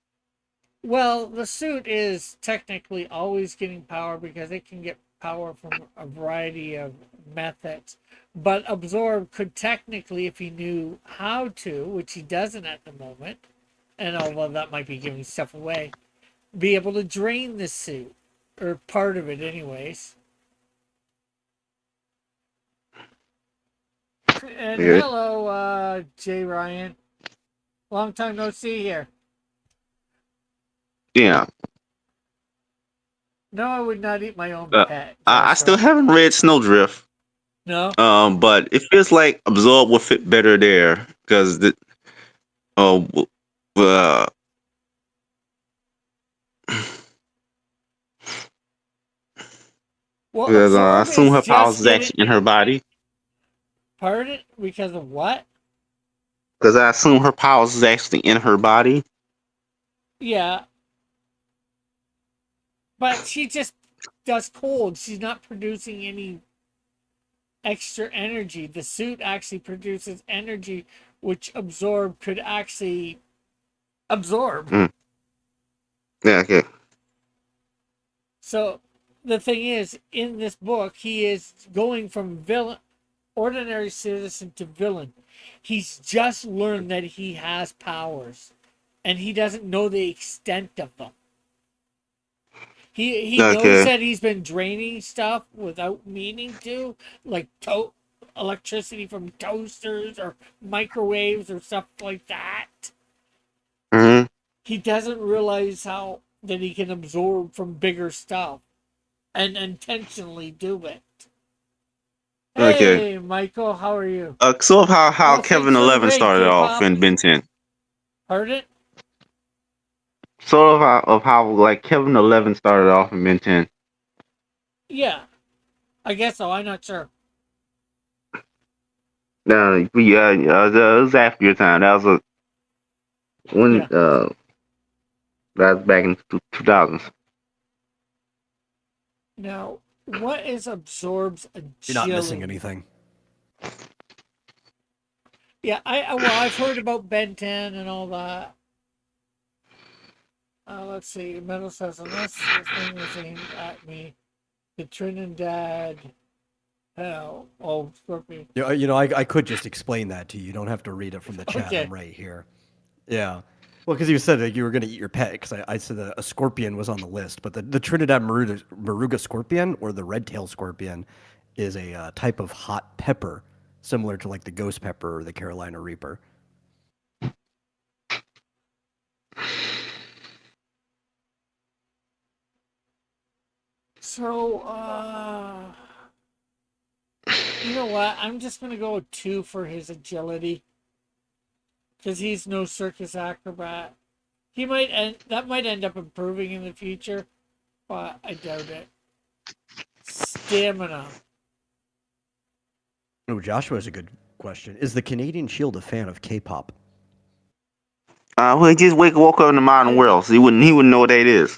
Well, the suit is technically always getting power because it can get power from a variety of methods. But Absorb could technically, if he knew how to, which he doesn't at the moment, and although that might be giving stuff away, be able to drain the suit, or part of it, anyways. And Okay. hello, Jay Ryan. Long time no see here. Yeah. No, I would not eat my own pet. I still Joshua. haven't read Snowdrift. No. But it feels like Absorb will fit better there because uh, Well, because I Absorb assume is her powers just is actually in her body. Pardon? Because of what? Because I assume her powers is actually in her body. Yeah. But she just does cold. She's not producing any extra energy. The suit actually produces energy, which Absorb could actually absorb. Yeah, okay. So the thing is, in this book, he is going from villain, ordinary citizen to villain. He's just learned that he has powers, and he doesn't know the extent of them. He knows that he's been draining stuff without meaning to, like electricity from toasters or microwaves or stuff like that. Mm-hmm. He doesn't realize how that he can absorb from bigger stuff and intentionally do it. Okay. Hey, Michael, how are you? Sort of how Well, Kevin thanks for the 11 raid, started off K-pop. in Ben 10. Heard it? Sort of how like Kevin 11 started off in Ben 10. Yeah. I guess so. I'm not sure. No, it was after your time. That was when Yeah. that was back in 2000s. Now, what is absorbs You're not missing agility? anything. Yeah, I've heard about Ben 10 and all that. Let's see. Metal says unless the thing is aimed at me, the Trinidad hell. Oh, Scorpion. I could just explain that to you. You don't have to read it from the chat. Okay. I'm right here. Yeah. Well, because you said that you were going to eat your pet, because I said that a scorpion was on the list, but the Trinidad Moruga scorpion, or the red tail scorpion, is a type of hot pepper, similar to like the ghost pepper or the Carolina Reaper. So, you know what? I'm just gonna go with 2 for his agility, because he's no circus acrobat. That might end up improving in the future, but I doubt it. Stamina. Oh, Joshua has a good question. Is the Canadian Shield a fan of K-pop? Well, he just woke up in the modern world, so he wouldn't know what that is.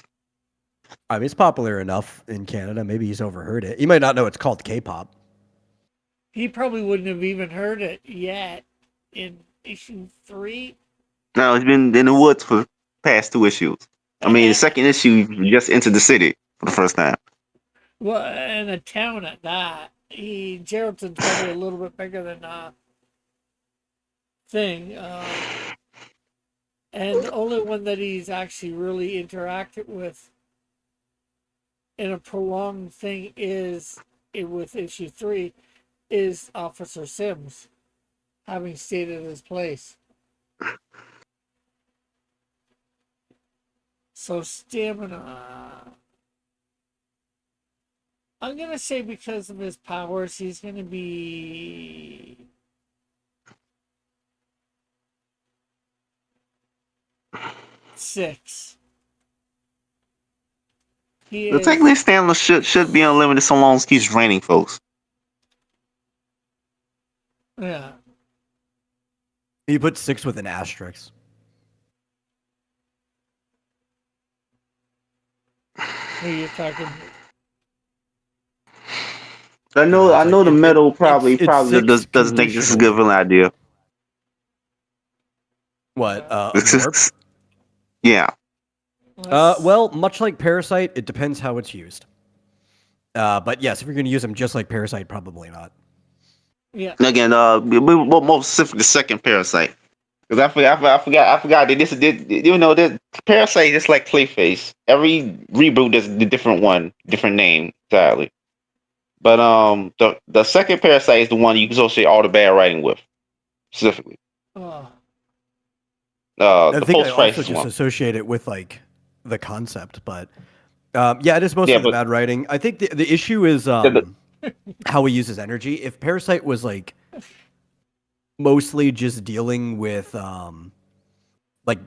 I mean, it's popular enough in Canada. Maybe he's overheard it. He might not know it's called K-pop. He probably wouldn't have even heard it yet in issue 3. No, he's been in the woods for the past 2 issues. I mean, the second issue, you just entered the city for the first time. Well, and a town at that. Geraldton's probably a little bit bigger than thing. And the only one that he's actually really interacted with in a prolonged thing with issue 3 is Officer Sims, having stayed at his place. So stamina. I'm gonna say because of his powers, he's gonna be 6. The technically stamina should be unlimited so long as he keeps draining folks. Yeah. He put 6 with an asterisk. Who are you talking? I know the metal probably it's doesn't think this is a good villain idea. What? Absorb? Yeah. Well, much like Parasite, it depends how it's used. But yes, if you're going to use them just like Parasite, probably not. Yeah. Again, most specifically the second Parasite, because I forgot that that Parasite is like Clayface. Every reboot is a different one, different name entirely. But the second Parasite is the one you can associate all the bad writing with, specifically. Oh. I The think I also post-crisis just one. associate it with like the concept, but yeah, it is mostly the bad writing. I think the issue is how he uses energy. If Parasite was like mostly just dealing with like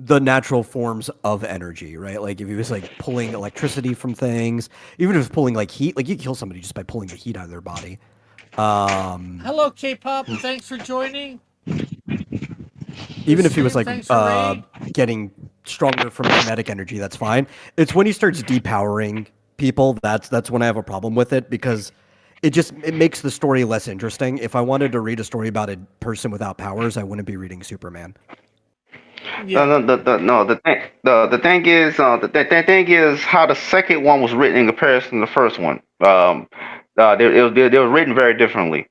the natural forms of energy, right? Like if he was like pulling electricity from things, even if he was pulling like heat, like you kill somebody just by pulling the heat out of their body. Hello, K-pop. Thanks for joining. Even if he was like getting stronger from kinetic energy, that's fine. It's when he starts depowering people that's when I have a problem with it, because it makes the story less interesting. If I wanted to read a story about a person without powers, I wouldn't be reading Superman. Yeah. The thing is how the second one was written in comparison to the first one. They were written very differently.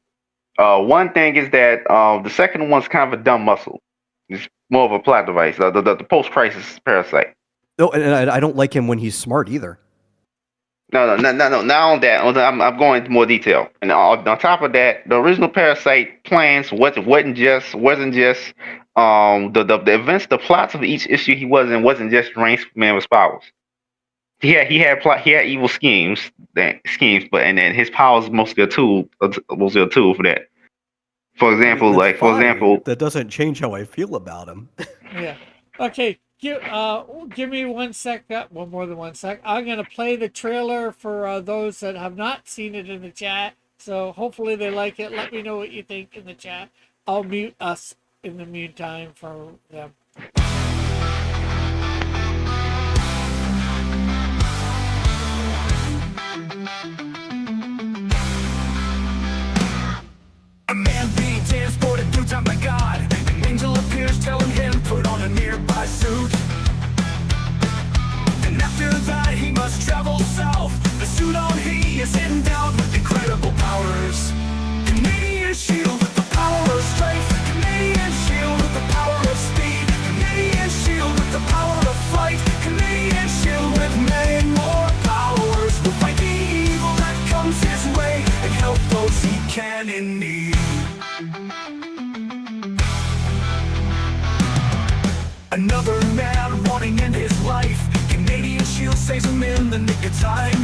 One thing is that the second one's kind of a dumb muscle. It's more of a plot device. The post-crisis Parasite. No, and I don't like him when he's smart either. No. Now on that, I'm going into more detail. And on top of that, the original Parasite plans wasn't just the events, the plots of each issue he was in wasn't just range man with powers. He had evil schemes, but and then his powers was mostly a tool for that. For example, that doesn't change how I feel about him. Yeah. Okay. Give me 1 sec. Well, more than 1 sec. I'm gonna play the trailer for those that have not seen it in the chat. So hopefully they like it. Let me know what you think in the chat. I'll mute us in the meantime for them. A man being transported through time by God. An angel appears telling him put on a nearby suit. And after that he must travel south. The suit on he is endowed with incredible powers. Canadian shield with the power of strength. Canadian shield with the power of speed. Canadian shield with the power of flight. Canadian shield with many more powers. Will fight the evil that comes his way and help those he can in need. Another man wanting in his life. Canadian shield saves him in the nick of time.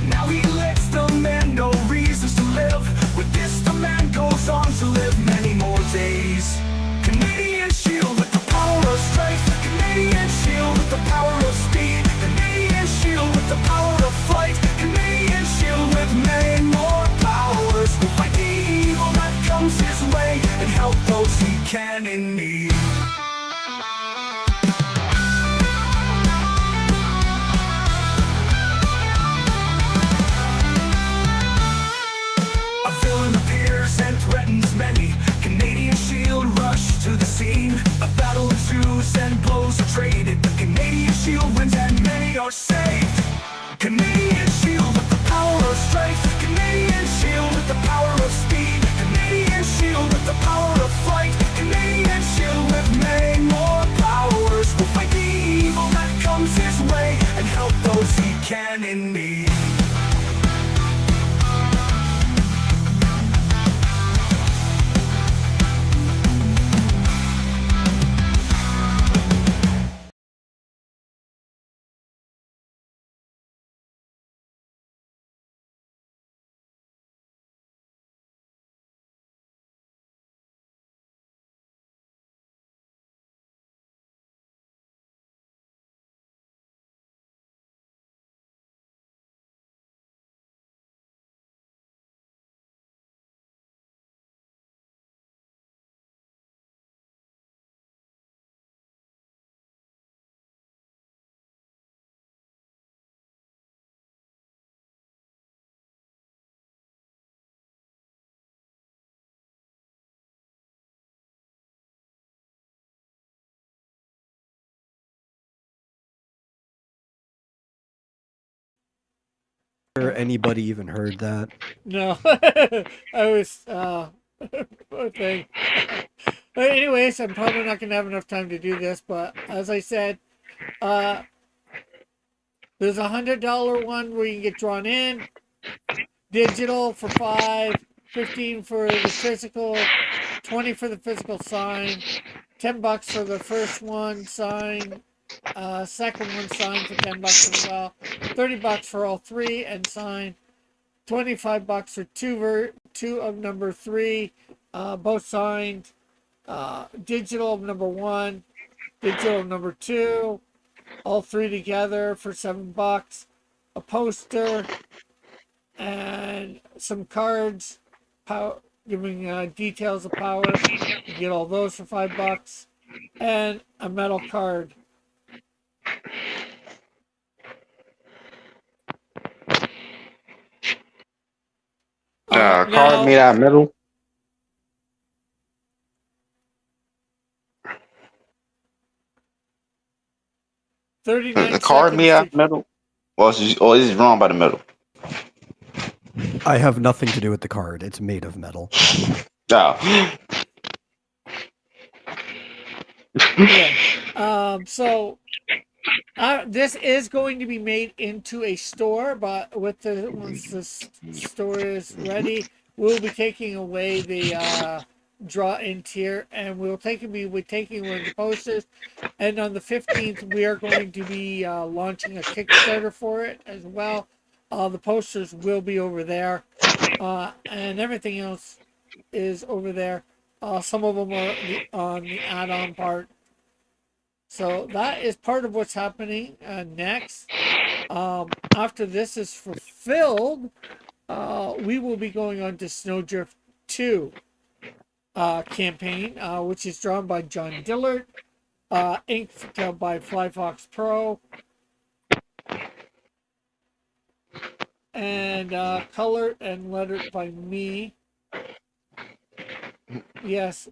Now he lets the man know reasons to live. With this the man goes on to live many more days. Canadian shield with the power of strength. Canadian shield with the power of speed. Canadian shield with the power of flight. Canadian shield with many more powers. Will fight the evil that comes his way and help those he can in need. A villain appears and threatens many. Canadian shield rush to the scene. A battle ensues and blows are traded. The Canadian shield wins and many are saved. Canadian shield with the power of strength. Canadian shield with the power of speed. Canadian shield with the power of flight. Canadian shield with many more powers. Will fight the evil that comes his way and help those he can in need. Sure anybody even heard that? No, I was poor thing. But anyways, I'm probably not gonna have enough time to do this. But as I said, there's $100 one where you can get drawn in, digital for 5, 15 for the physical, 20 for the physical sign, $10 for the first one sign, second one sign for $10 as well, $30 for all three and sign, $25 for two of number 3, both signed, digital of number 1, digital of number 2, all three together for $7, a poster, and some cards, giving details of power. You get all those for $5, and a metal card. Card made out of metal. 39 A card made out of metal? Or is it drawn by the metal? I have nothing to do with the card. It's made of metal. Oh. Yeah. So this is going to be made into a store, but once the store is ready, we'll be taking away the draw-in tier, and we're taking away the posters. And on the 15th, we are going to be launching a Kickstarter for it as well. The posters will be over there, and everything else is over there. Some of them are on the add-on part. So that is part of what's happening next. After this is fulfilled, we will be going on to Snowdrift 2 campaign, which is drawn by John Dillard, inked by Flyfox Pro, and colored and lettered by me. Yes,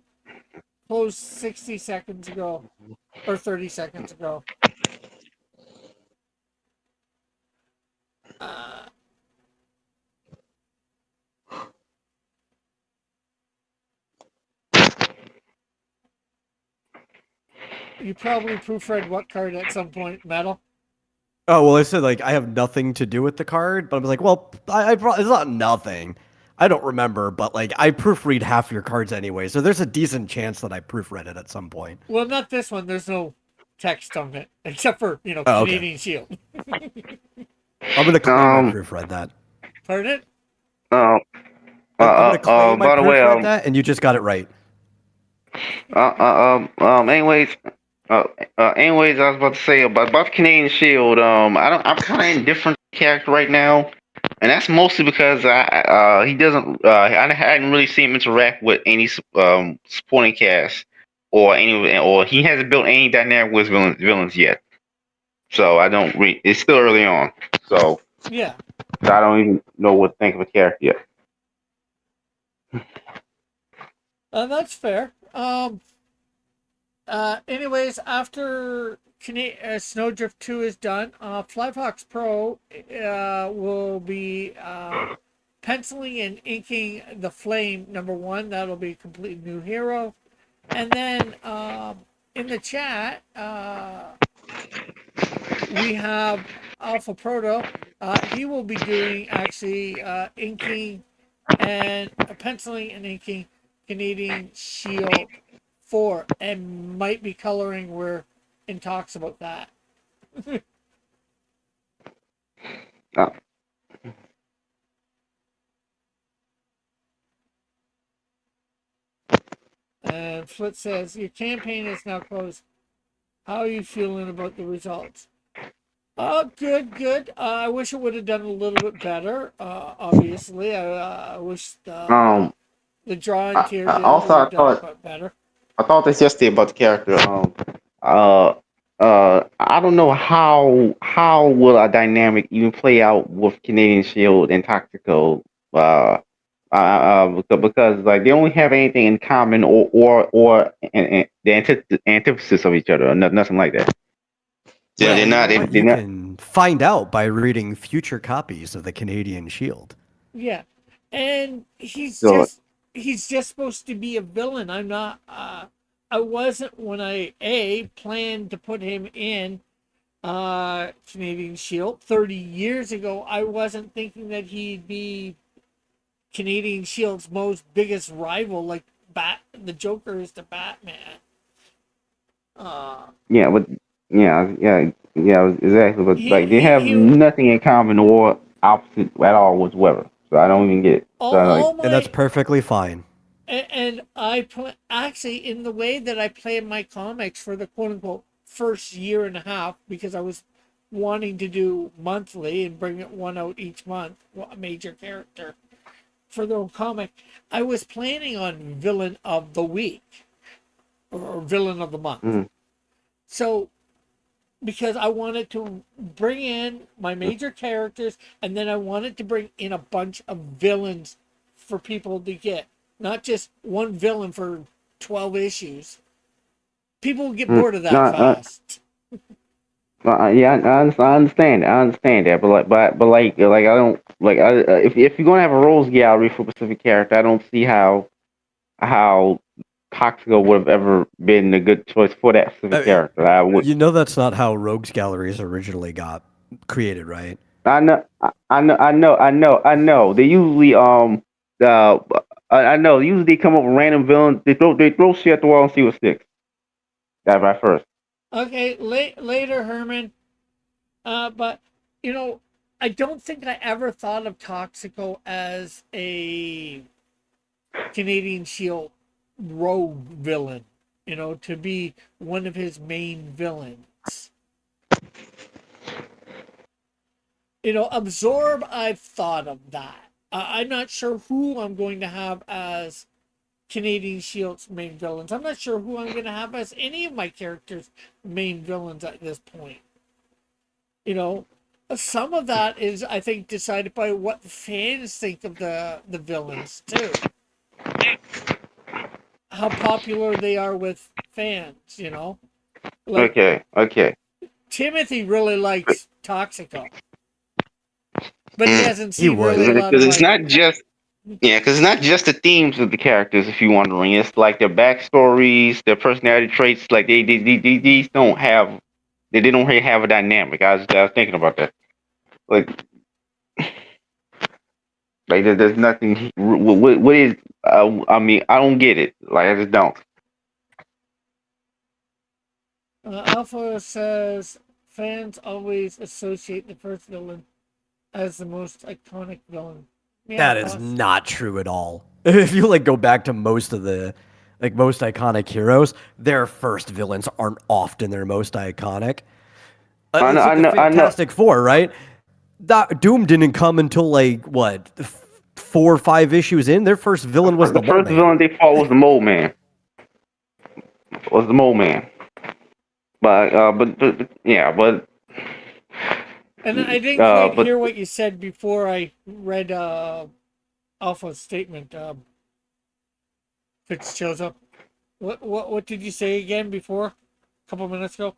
closed 60 seconds ago, or 30 seconds ago. You probably proofread what card at some point, Metal? Oh, well, I said, like, I have nothing to do with the card, but I was like, well, it's not nothing. I don't remember, but, like, I proofread half your cards anyway, so there's a decent chance that I proofread it at some point. Well, not this one. There's no text on it, except for, Oh, okay. Canadian Shield. I'm going to claim I proofread that. Pardon? Uh, I'm going to claim I by the way, proofread that, and you just got it right. anyways, anyways, I was about to say about the Canadian Shield. I'm kind of indifferent to the character right now, and that's mostly because he doesn't. I hadn't really seen him interact with any supporting cast or he hasn't built any dynamic with villains yet. So I don't. It's still early on, so Yeah. I don't even know what to think of a character yet. That's fair. Anyways, after Snowdrift 2 is done, Flyfox Pro will be penciling and inking the Flame #1. That'll be a completely new hero. And then in the chat, we have Alpha Proto. He will be doing actually inking and penciling and inking Canadian Shield 4 and might be coloring. We're in talks about that. Oh. And Flit says, your campaign is now closed. How are you feeling about the results? Good. I wish it would have done a little bit better. Obviously, I wish the drawing tier did also, have done a bit better. I thought this yesterday about the character. I don't know how will a dynamic even play out with Canadian Shield and Toxico. Because like they only have anything in common or the antithesis of each other, or nothing like that. Yeah, they're not. You can find out by reading future copies of the Canadian Shield. Yeah, and he's just supposed to be a villain. I'm not. I wasn't when I planned to put him in Canadian Shield 30 years ago. I wasn't thinking that he'd be Canadian Shield's most biggest rival, like the Joker is to Batman. Exactly. But they have nothing in common or opposite at all whatsoever. So I don't even get it. And that's perfectly fine. And I actually, in the way that I play my comics for the quote unquote first year and a half, because I was wanting to do monthly and bring it one out each month, a major character for the comic, I was planning on villain of the week or villain of the month. Mm-hmm. So, because I wanted to bring in my major characters and then I wanted to bring in a bunch of villains for people to get. Not just one villain for 12 issues. People get bored of that fast. Yeah, I understand that, but like I don't like if you're gonna have a rogues gallery for a specific character, I don't see how Toxico would have ever been a good choice for that specific character. You know that's not how rogues galleries originally got created, right? I know. They usually I know. Usually they come up with random villains. They throw shit at the wall and see what sticks. That right first. Okay, later, Herman. But I don't think I ever thought of Toxico as a Canadian Shield rogue villain to be one of his main villains. Absorb, I've thought of that. I'm not sure who I'm going to have as Canadian Shield's main villains. I'm not sure who I'm going to have as any of my characters' main villains at this point. Some of that is, I think, decided by what the fans think of the villains too. How popular they are with fans. Like Okay. Timothy really likes Toxico, but he hasn't He seen really a would. lot Because of it's not just because it's not just the themes of the characters. If you're wondering, it's like their backstories, their personality traits. Like these don't have they don't really have a dynamic. I was thinking about that. Like there's nothing. What is? I mean, I don't get it. Like I just don't. Alpha says fans always associate the first villain as the most iconic villain. Yeah, That is not true at all. If you go back to most of the most iconic heroes, their first villains aren't often their most iconic. I know. Let's I look know. at I know. Fantastic Four, right? Doom didn't come until what, 4 or 5 issues in. Their first villain was The the Mole first Man. villain they fought was the Mole Man. But yeah, but And I didn't quite but hear what you said before I read Alpha's statement. Fitzjoseph. What did you say again before? A couple minutes ago?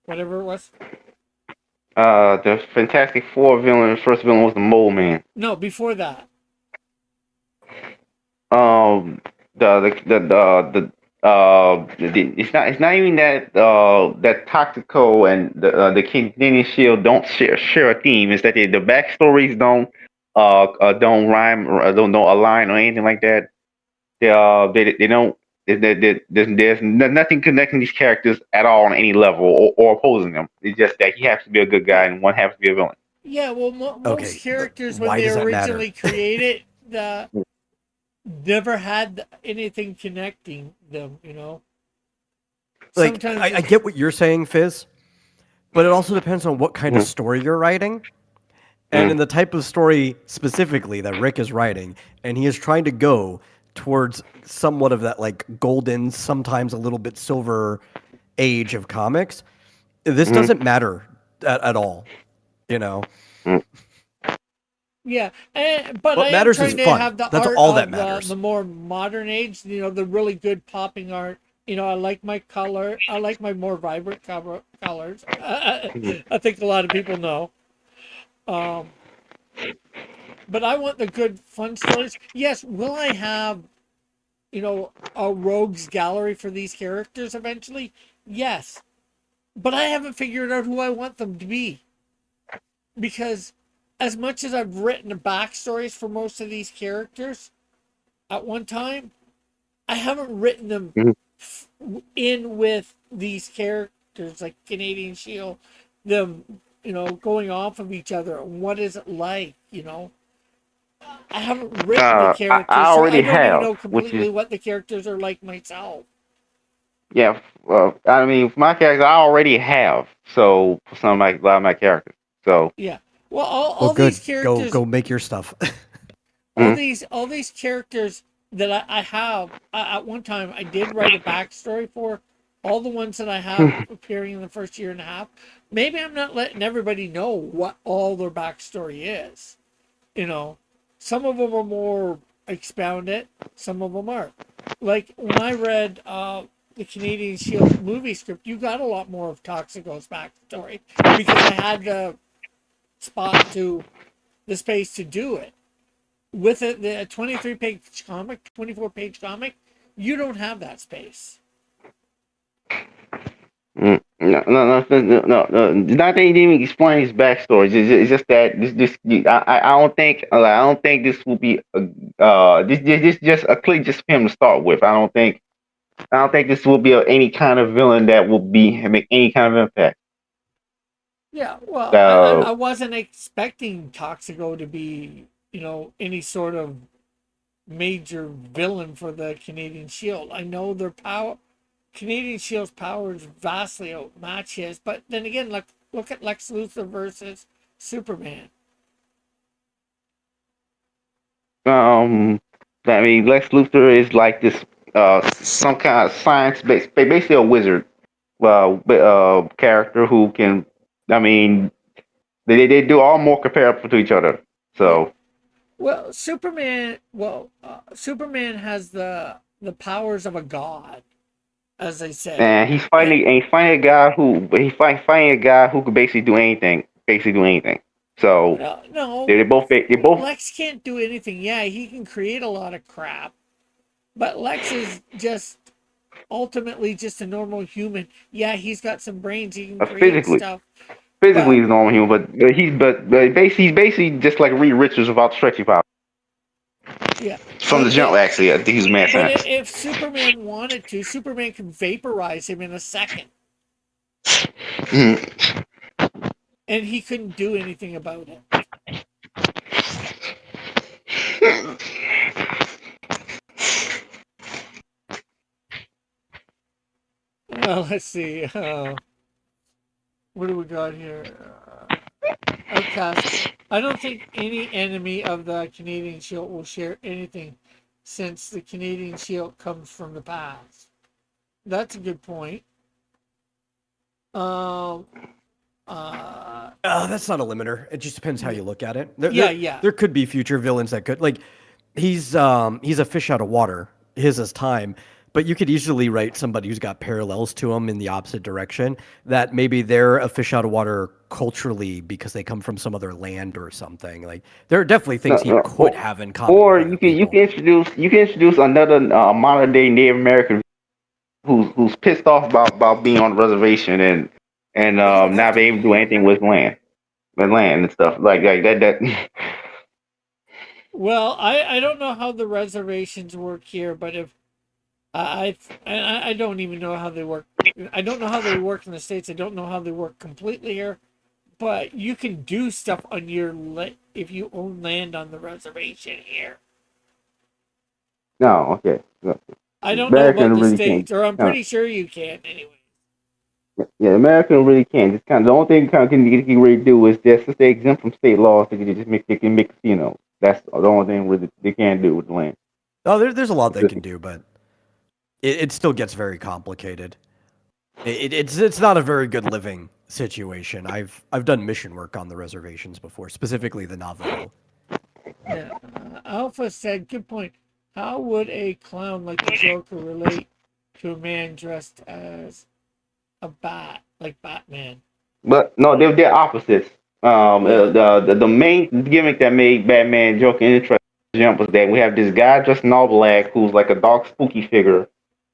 Whatever it was? the Fantastic Four villain, the first villain was the Mole Man. No, before that. Um, it's not even that that Toxico and the Canadian Shield don't share a theme. It's that the backstories don't rhyme or don't align or anything like that. They don't. There's nothing connecting these characters at all on any level or opposing them. It's just that he has to be a good guy and one has to be a villain. Yeah, well, Okay, most characters, when why they does that matter? originally created, never had anything connecting them, Like, Sometimes I get what you're saying, Fizz, but it also depends on what kind of story you're writing. And in the type of story specifically that Rick is writing, and he is trying to go towards somewhat of that golden, sometimes a little bit silver age of comics, this doesn't matter at all. Yeah, but What I am matters is trying to fun. have the That's art all of that matters. the more modern age. The really good popping art. I like my color. I like my more vibrant colors. I think a lot of people know. But I want the good, fun stories. Yes, will I have, a rogues gallery for these characters eventually? Yes, but I haven't figured out who I want them to be, because as much as I've written the backstories for most of these characters at one time, I haven't written them in with these characters like Canadian Shield, them, going off of each other. What is it like, I haven't written the characters, I so I already don't even have, know which completely is what the characters are like myself. yeah. I mean, for my character, I already have. So for a lot of my characters. So Yeah. Well, all, Well, all good. these characters, Go make your stuff. all these characters that I have, at one time I did write a backstory for all the ones that I have appearing in the first year and a half. Maybe I'm not letting everybody know what all their backstory is. Some of them are more expounded, some of them aren't. Like when I read the Canadian Shield movie script, you got a lot more of Toxico's backstory because I had the space to do it. With the 23-page comic, 24-page comic, you don't have that space. no. Not that he didn't even explain his backstory. It's just that I don't think this will be this just a click just for him to start with. I don't think this will be any kind of villain that will be make any kind of impact. Yeah, well, So I wasn't expecting Toxico to be, any sort of major villain for the Canadian Shield. I know their power. Canadian Shield's powers vastly outmatch his. But then again, look at Lex Luthor versus Superman. I mean, Lex Luthor is like this, some kind of science based, basically a wizard, character who can. I mean, they do all more comparable to each other. So, Well, Superman. Superman has the powers of a god, as they say. and he's fighting a guy who fighting a guy who could basically do anything, So No, they both Lex can't do anything. Yeah, he can create a lot of crap, but Lex is just ultimately just a normal human. Yeah, he's got some brains. He can create physically stuff. physically But he's normal human, he's basically just like Reed Richards without stretchy power. yeah, From the jump, actually, I think he's mad but science. if Superman wanted to, Superman can vaporize him in a second, Mhm. and he couldn't do anything about it. Let's see. What do we got here? Outcast. I don't think any enemy of the Canadian Shield will share anything, since the Canadian Shield comes from the past. That's a good point. That's not a limiter. It just depends how you look at it. Yeah. There could be future villains that could he's a fish out of water. His is time, but you could easily write somebody who's got parallels to him in the opposite direction. That maybe they're a fish out of water culturally because they come from some other land or something. Like there are definitely things he could have in common. Or with other you people. can introduce another modern day Native American who's pissed off about being on the reservation and not being able to do anything with land and stuff like that. Well, I don't know how the reservations work here, but if I don't even know how they work. I don't know how they work in the States. I don't know how they work completely here. But you can do stuff on your if you own land on the reservation here. No, okay. I don't know about the really States, can't. or I'm pretty sure you can anyway. Yeah, American really can't. Just kind of the only thing kind of can really do is just to stay exempt from state laws. They can make casinos. That's the only thing really they can do with the land. Oh, there's a lot they can do, but it still gets very complicated. It's not a very good living situation. I've done mission work on the reservations before, specifically the Navajo. Yeah. Alpha said, "Good point. How would a clown like the Joker relate to a man dressed as a bat, like Batman?" But no, they're opposites. The main gimmick that made Batman Joker interesting was that we have this guy dressed in all black who's like a dark, spooky figure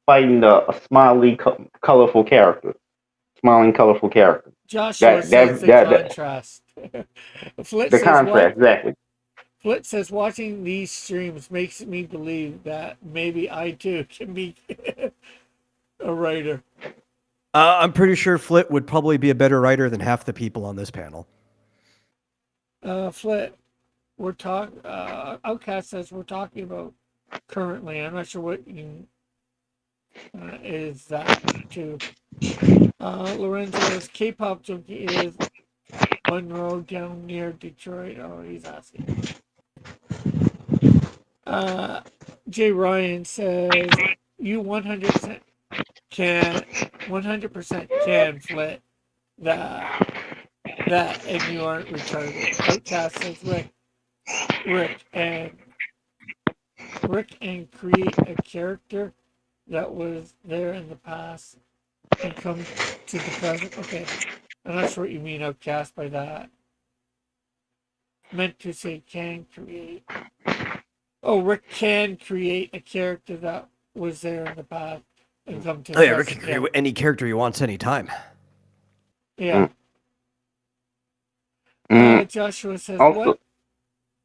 fighting a colorful character. Smiling, colorful character. Joshua says the contrast. Flit the says contrast, exactly. Flit says watching these streams makes me believe that maybe I too can be a writer. I'm pretty sure Flit would probably be a better writer than half the people on this panel. Flit, we're talking. Outcast says we're talking about currently. I'm not sure what you is that too. Lorenzo says K-pop junkie is Monroe down near Detroit. Oh, he's asking. Jay Ryan says you 100% can Flit that and you aren't retarded. Outcast says Rick and create a character that was there in the past and come to the present. Okay, I'm not sure what you mean, Outcast, by that. Meant to say can create. Oh, Rick can create a character that was there in the past and come to the present. Rick can create any character he wants anytime. Yeah. Joshua says also, what?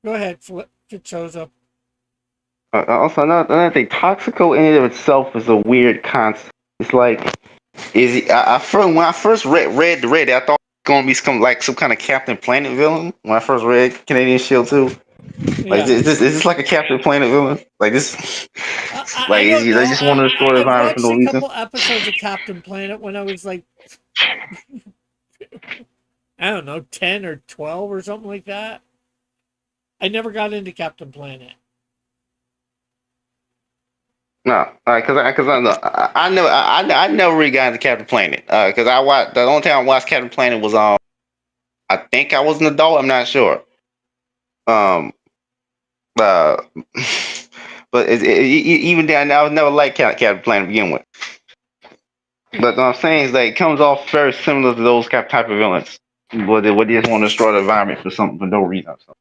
Go ahead, it shows up. Also, another thing, Toxico in and of itself is a weird concept. It's like, when I first read I thought it was going to be some kind of Captain Planet villain. When I first read Canadian Shield 2, Like, Yeah. is this like a Captain Planet villain? Like this, I like don't they know. just want to destroy the I've environment for watched no a reason. couple episodes of Captain Planet when I was like, I don't know, 10 or 12 or something like that. I never got into Captain Planet. No, I never really got into Captain Planet. Because I watched the only time I watched Captain Planet was on. I think I was an adult. I'm not sure. Um. Uh. But even then, I was never like Captain Planet to begin with. But what I'm saying is that it comes off very similar to those type of villains. What they just want to destroy the environment for something for no reason. So,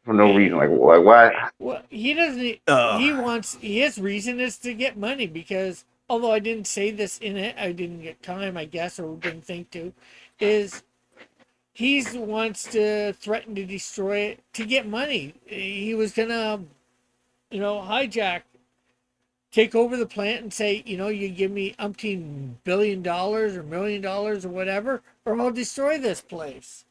for no reason, like why? Well, he doesn't. Ugh. He wants. His reason is to get money because, although I didn't say this in it, I didn't get time, I guess, or didn't think to. Is he wants to threaten to destroy it to get money? He was gonna, hijack, take over the plant, and say, you give me umpteen $1 billion or $1 million or whatever, or I'll destroy this place.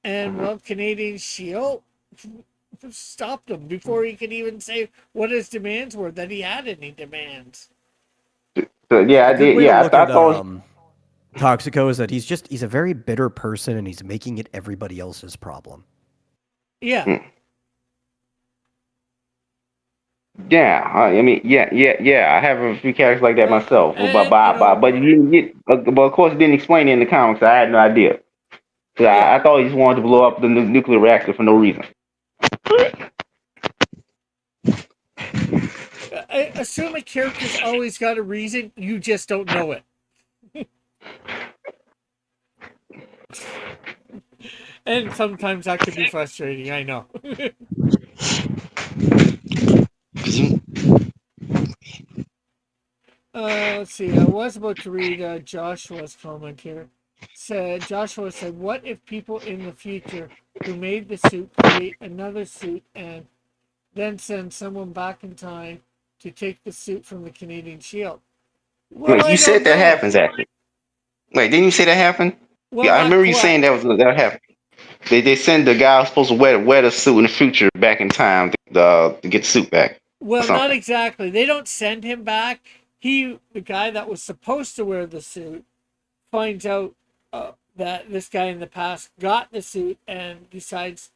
And well, Canadian Shield stopped him before he could even say what his demands were, that he had any demands. So, yeah, I A good did. way to Yeah, look I at thought. Toxico is that he's a very bitter person and he's making it everybody else's problem. Yeah. Hmm. Yeah, I mean, yeah. I have a few characters like that myself, And, but you didn't get. But of course, it didn't explain it in the comics. I had no idea. 'Cause yeah. I thought he just wanted to blow up the nuclear reactor for no reason. I assume a character's always got a reason, you just don't know it. And sometimes that can be frustrating, I know. Let's see. I was about to read Joshua's comment here. Joshua said, "What if people in the future who made the suit create another suit and then send someone back in time to take the suit from the Canadian Shield?" Well, Wait, I you don't said that know. happens actually. Wait, didn't you say that happened? Well, Yeah, I not remember you saying quite. that happened. They send the guy who's supposed to wear the suit in the future back in time to get the suit back or Well, not something. exactly. They don't send him back. The guy that was supposed to wear the suit, finds out that this guy in the past got the suit and decides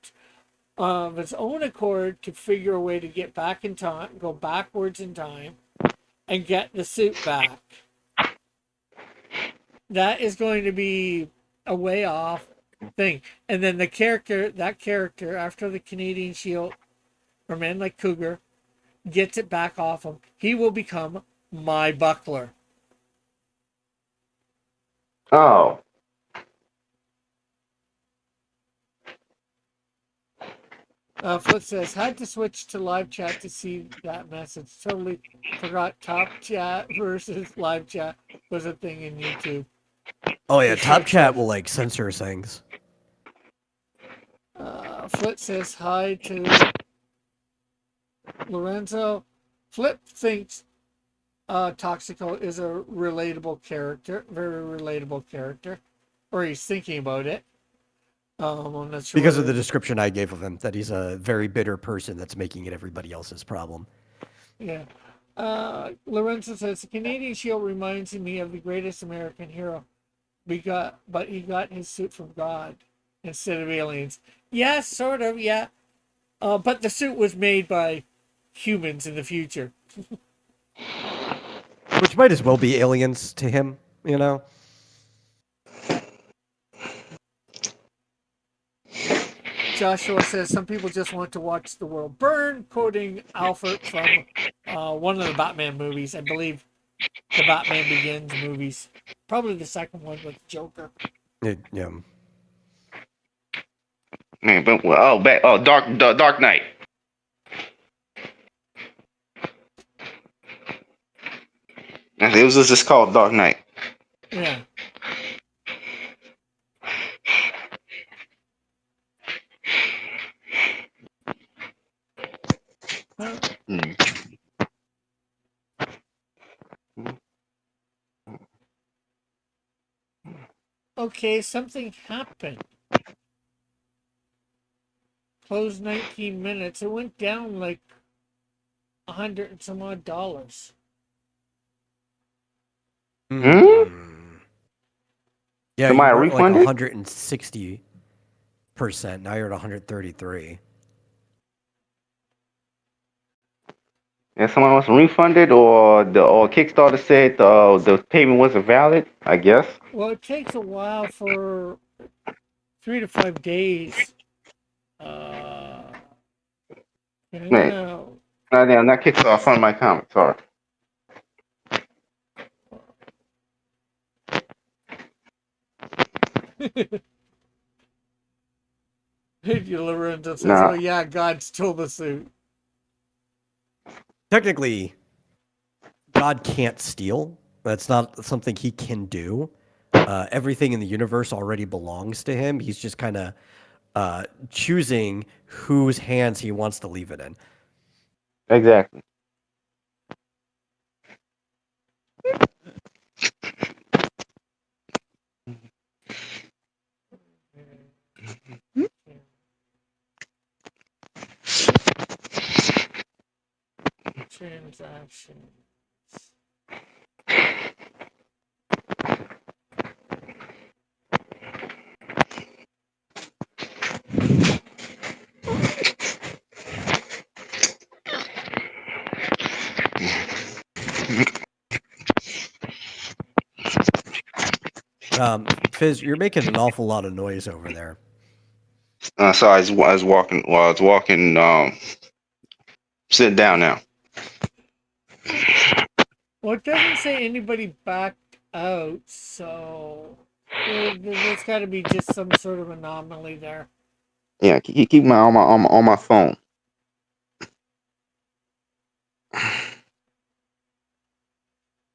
of his own accord to figure a way to get back in time, go backwards in time, and get the suit back. That is going to be a way off thing. And then that character, after the Canadian Shield or Man Like Cougar gets it back off him, he will become my buckler. Oh, Foot says, had to switch to live chat to see that message. Totally forgot top chat versus live chat was a thing in YouTube. Oh yeah, The Top short Chat says, will like censor things. Foot says hi to Lorenzo. Flip thinks Toxico is a relatable character, very relatable character, or he's thinking about it. I'm not sure Because of whether the description I gave of him, that he's a very bitter person that's making it everybody else's problem. yeah. Lorenzo says the Canadian Shield reminds me of the greatest American hero. But he got his suit from God instead of aliens. Yeah, sort of. Yeah, but the suit was made by humans in the future. Which might as well be aliens to him, you know? Joshua says some people just want to watch the world burn, quoting Alfred from one of the Batman movies. I believe the Batman Begins movies. Probably the second one with Joker. Yeah. man, but Dark Knight. It was just called Dark Knight. Yeah. Hmm. Okay, something happened. closed 19 minutes. It went down like $100 and some odd. Yeah, you Somebody were at like refunded? 160%. Now you're at 133. And someone was refunded, or Kickstarter said the payment wasn't valid. I guess. Well, it takes a while for 3 to 5 days. Hang Wait, out. not Kickstarter. Front of my comment. Sorry. Lorenzo says, "Oh Nah. yeah, God stole the suit." Technically, God can't steal. That's not something he can do. Everything in the universe already belongs to him. He's just kind of choosing whose hands he wants to leave it in. Exactly. Transaction. Fizz, you're making an awful lot of noise over there. So I was walking. While I was walking. Sit down now. Well, it doesn't say anybody backed out, so there's got to be just some sort of anomaly there. Yeah, keep my on my phone.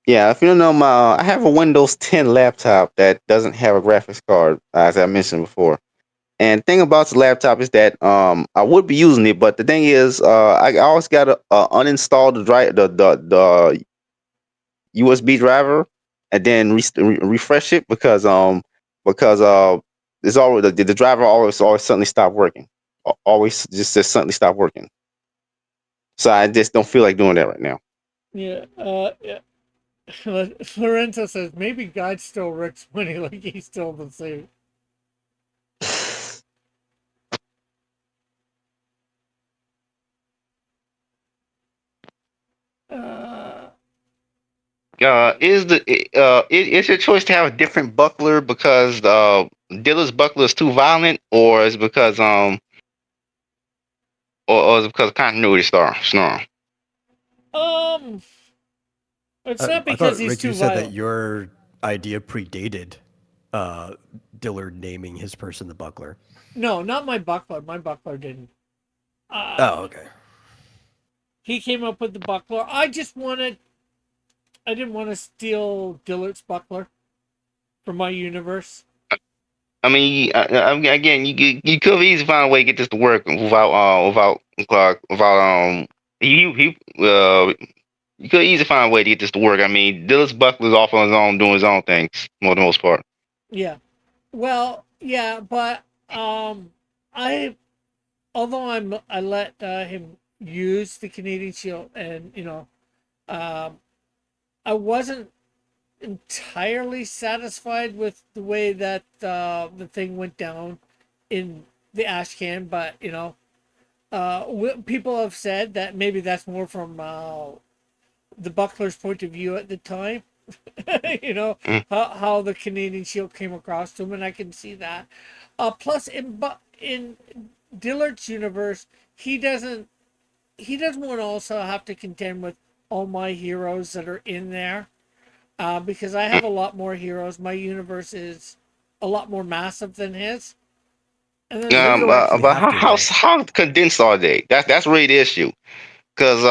Yeah, if you don't know, I have a Windows 10 laptop that doesn't have a graphics card, as I mentioned before. And the thing about the laptop is that I would be using it, but the thing is, I always got to uninstall the USB driver and then refresh it because it's always the driver always suddenly stop working. Always just suddenly stop working. So I just don't feel like doing that right now. Yeah. Yeah. Lorenzo says maybe God stole Rick's money like he stole the suit. Is your choice to have a different buckler because Dilla's buckler is too violent, or is it because or is it because of continuity snarl? It's not I because thought, he's Rick, too you said that violent. your idea predated Dillard naming his person the Buckler. No, not my buckler. My buckler didn't. Oh, okay. He came up with the buckler. I didn't want to steal Dillard's buckler from my universe. I mean, again, you could easily find a way to get this to work without you could easily find a way to get this to work. I mean, Dilla's buckler's off on his own doing his own things for the most part. Yeah. Well, yeah, but I I let him use the Canadian Shield, and I wasn't entirely satisfied with the way that the thing went down in the ash can, but people have said that maybe that's more from the buckler's point of view at the time. Mm. How the Canadian Shield came across to him, and I can see that. Plus, in Dillard's universe, he doesn't want to also have to contend with all my heroes that are in there, because I have a lot more heroes. My universe is a lot more massive than his. And then You don't actually But have to, though. how condensed are they? That's really the issue. Because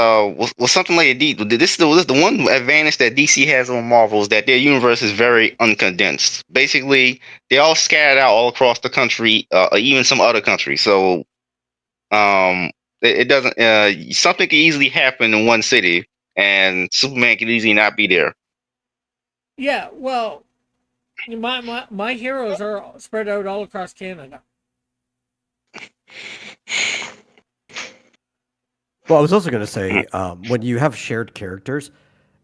with something like this is the one advantage that DC has on Marvel is that their universe is very uncondensed. Basically, they all scattered out all across the country, even some other countries. So it doesn't something can easily happen in one city, and Superman can easily not be there. yeah, well, my heroes are spread out all across Canada. Well, I was also going to say, when you have shared characters,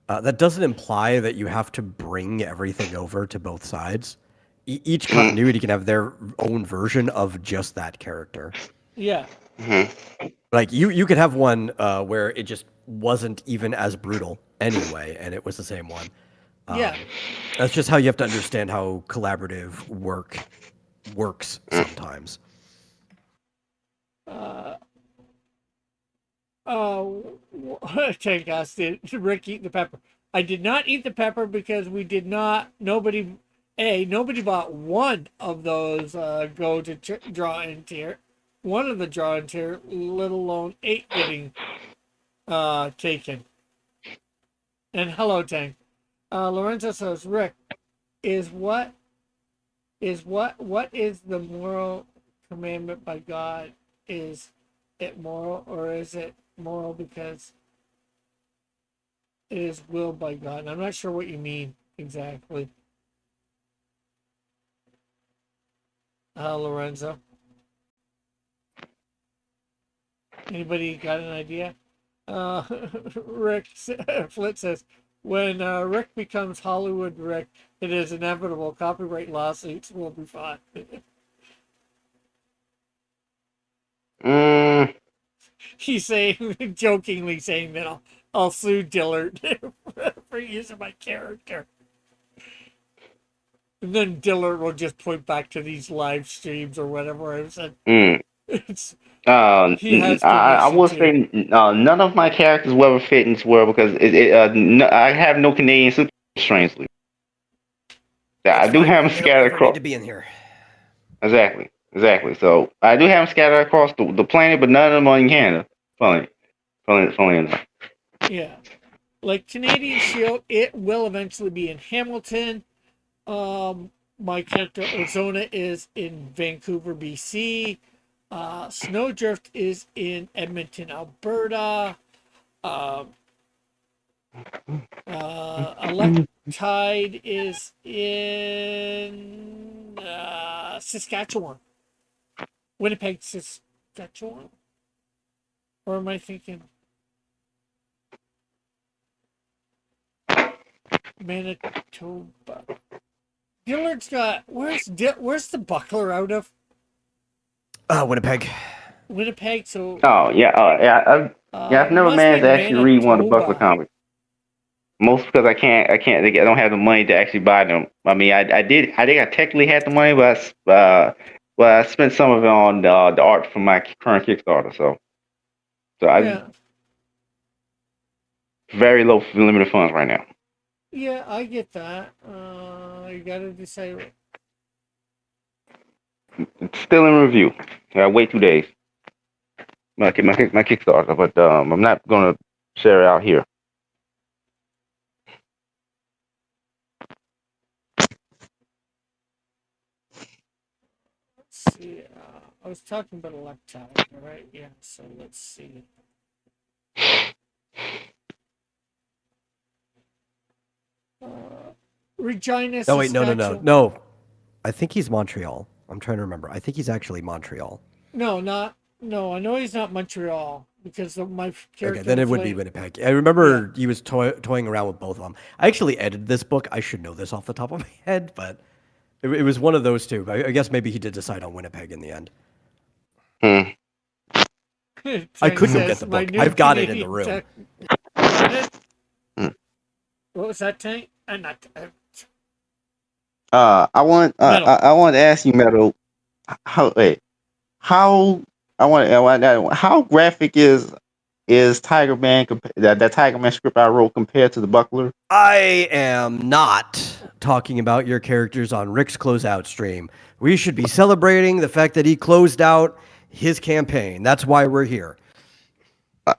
that doesn't imply that you have to bring everything over to both sides. Each continuity can have their own version of just that character. Yeah. Like you could have one where it just wasn't even as brutal anyway, and it was the same one. Yeah. That's just how you have to understand how collaborative work works sometimes. Tank asked, did Rick eat the pepper? I did not eat the pepper because we did not. Nobody bought one of those go to draw in tier. One of the draw in tier, let alone 8 getting taken. And hello, Tank. Lorenzo says, Rick, what is the moral commandment by God? Is it moral, or is it moral because it is willed by God? And I'm not sure what you mean exactly. Lorenzo. Anybody got an idea? Rick Flit says, when Rick becomes Hollywood Rick, it is inevitable. Copyright lawsuits will be fought. He's saying, jokingly saying that I'll sue Dillard for using my character. And then Dillard will just point back to these live streams or whatever I've said. It's, he has I will permission say none of my characters will ever fit into world because I have no Canadian super strangely. Yeah, I That's do fine. have them They don't scattered ever across. need to be in here. Exactly. So I do have them scattered across the planet, but none of them are in Canada. Funny enough. Yeah. Like Canadian Shield, it will eventually be in Hamilton. My character Ozona is in Vancouver, BC. Snowdrift is in Edmonton, Alberta. Electide is in Saskatchewan. Winnipeg, Saskatchewan? Or am I thinking Manitoba? Dillard's got where's the Buckler out of? Winnipeg. Winnipeg. So I've never must managed be to actually read one of the Buckler Manitoba. comics. Most because I don't have the money to actually buy them. I mean, I think I technically had the money, but I spent some of it on the art from my current Kickstarter. So I Yeah, very low limited funds right now. yeah, I get that. You gotta decide. It's still in review. I wait 2 days. My Kickstarter, but I'm not gonna share it out here. Let's see. I was talking about Electide, right? Yeah. So let's see. Regina, Oh wait, Saskatchewan. no. I think he's Montreal. I'm trying to remember. I think he's actually Montreal. No, not no. I know he's not Montreal because of my character. Okay, then it would be Winnipeg. I remember he was toying around with both of them. I actually edited this book. I should know this off the top of my head, but it was one of those two. I guess maybe he did decide on Winnipeg in the end. I couldn't get the book. I've got it in the room. What was that, Tank? Not. I want to ask you, Metal. How how graphic is Tiger Man that Tiger Man script I wrote compared to the Buckler? I am not talking about your characters on Rick's closeout stream. We should be celebrating the fact that he closed out his campaign. That's why we're here. I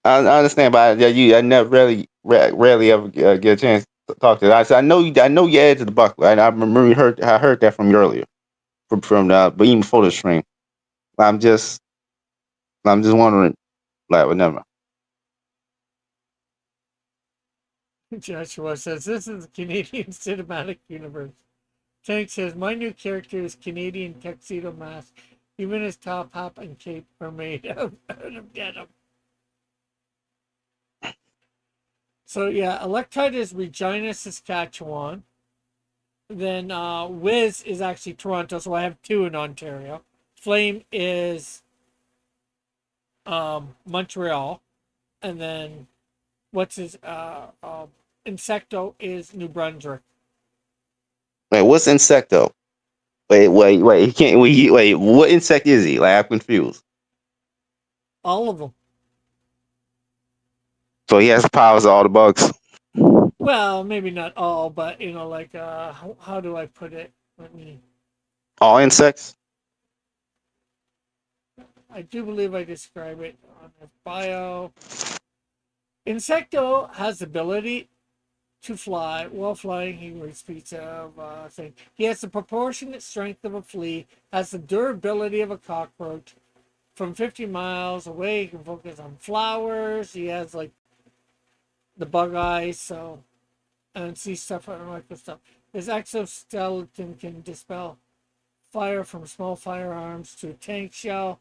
understand, but I never rarely ever get a chance to talk to that. I know you added to the Buckler. I remember I heard that from you earlier, but even before the stream. I'm just wondering, like, whatever. Joshua says this is the Canadian cinematic universe. Tank says my new character is Canadian tuxedo mask Even his top hat and cape are made out of denim. So yeah, Electrite is Regina, Saskatchewan. Then Wiz is actually Toronto, so I have two in Ontario. Flame is Montreal, and then what's his Insecto is New Brunswick. Wait, what's Insecto? Wait. He can't. Wait. What insect is he? Like, I'm confused. All of them. So he has the powers of all the bugs. Well, maybe not all, but like how do I put it? Let me. All insects. I do believe I describe it on his bio. Insecto has the ability to fly. While flying, he repeats of thing. He has the proportionate strength of a flea, has the durability of a cockroach. From 50 miles away, he can focus on flowers. He has like the bug eyes, so and see stuff on like stuff. His exoskeleton can dispel fire from small firearms to a tank shell.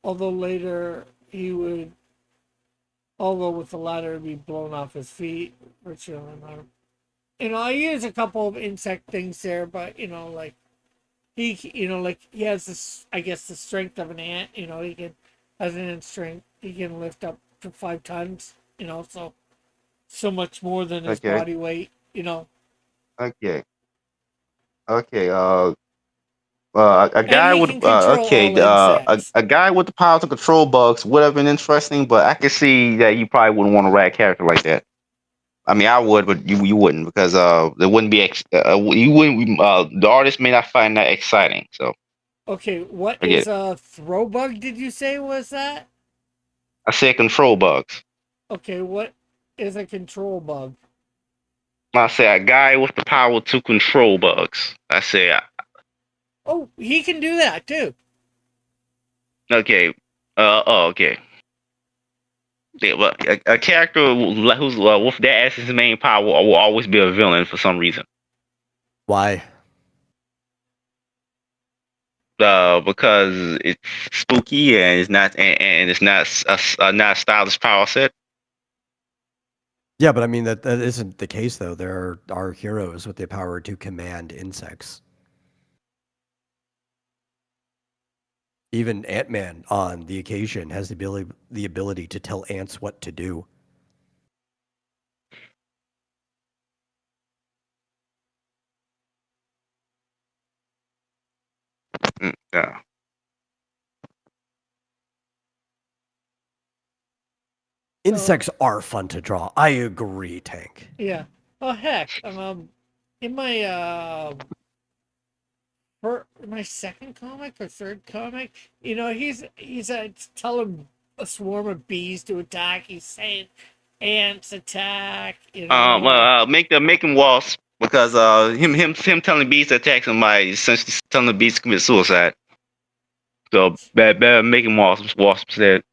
Although later he would, although with the latter, be blown off his feet. I use a couple of insect things there, but like he, like he has this, I guess, the strength of an ant. He can has an ant strength. He can lift up to 5 tons. So much more than his Okay. body weight. Okay. Okay. A guy he with can control all insects. a guy with the power to control bugs would have been interesting, but I can see that you probably wouldn't want to write a character like that. I mean, I would, but you wouldn't because there wouldn't be you wouldn't the artist may not find that exciting. So Okay, what I get is a throw bug? Did you say was that? I said control bugs. Okay, what is a control bug? I said a guy with the power to control bugs. I said Oh, he can do that too. okay. Okay. Yeah, but a character who's with that as his main power will always be a villain for some reason. Why? Because it's spooky and it's not not a stylish power set. Yeah, but I mean that isn't the case though. There are heroes with the power to command insects. Even Ant-Man, on the occasion, has the ability to tell ants what to do. Yeah. Insects are fun to draw. I agree, Tank. Yeah. Oh heck, in my second comic or third comic, he's telling a swarm of bees to attack. He's saying ants attack. Make him wasp because him telling bees to attack somebody essentially telling the bees to commit suicide. So better make him wasp instead.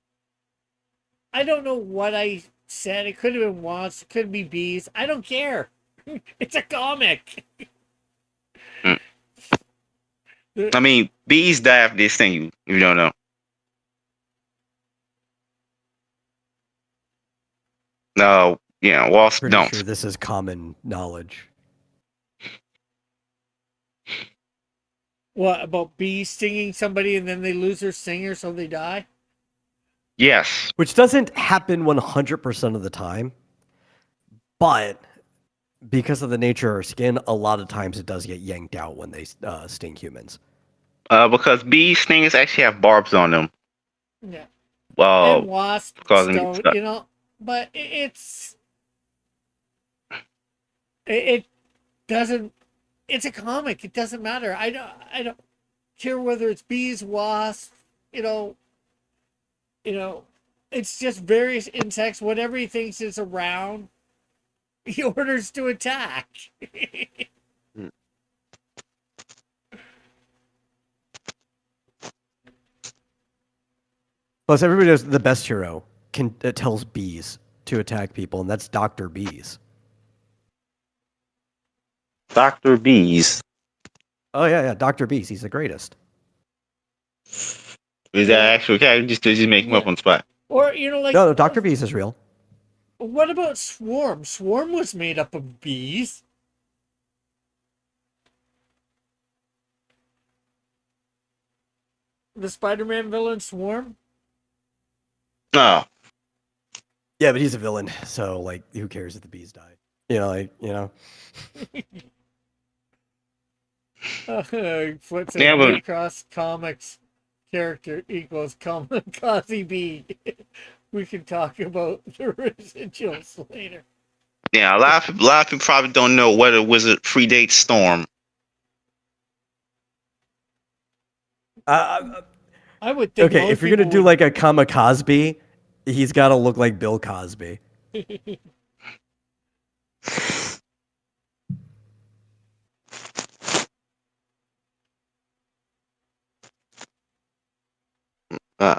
I don't know what I said. It could have been wasps. It could be bees. I don't care. It's a comic. I mean, bees die if they sting you. If you don't know. No, wasps Pretty don't. sure this is common knowledge. What about bees stinging somebody and then they lose their stinger so they die? Yes. Which doesn't happen 100% of the time, but because of the nature of our skin, a lot of times it does get yanked out when they sting humans. Because bee stings actually have barbs on them. Yeah. Well, and wasps causing don't, but it doesn't. It's a comic. It doesn't matter. I don't care whether it's bees, wasps. It's just various insects. Whatever he thinks is around, he orders to attack. Plus, everybody knows the best hero tells bees to attack people, and that's Dr. Bees. Dr. Bees. Oh, yeah, Dr. Bees. He's the greatest. Is that actual character? Just make him up Yeah. on the spot. Or you know, like No, Dr. Beast is real. what about Swarm? Swarm was made up of bees. The Spider-Man villain Swarm. Oh, Yeah, but he's a villain, so like, who cares if the bees died? Flip says yeah, but Mutacross comics character equals Kamikaze Bee. We can talk about the residuals later. yeah, a lot of people probably don't know whether Wizard predates Storm. I would think. Okay, most if you're gonna people do would- like a Kamikaze, he's got to look like Bill Cosby. Uh,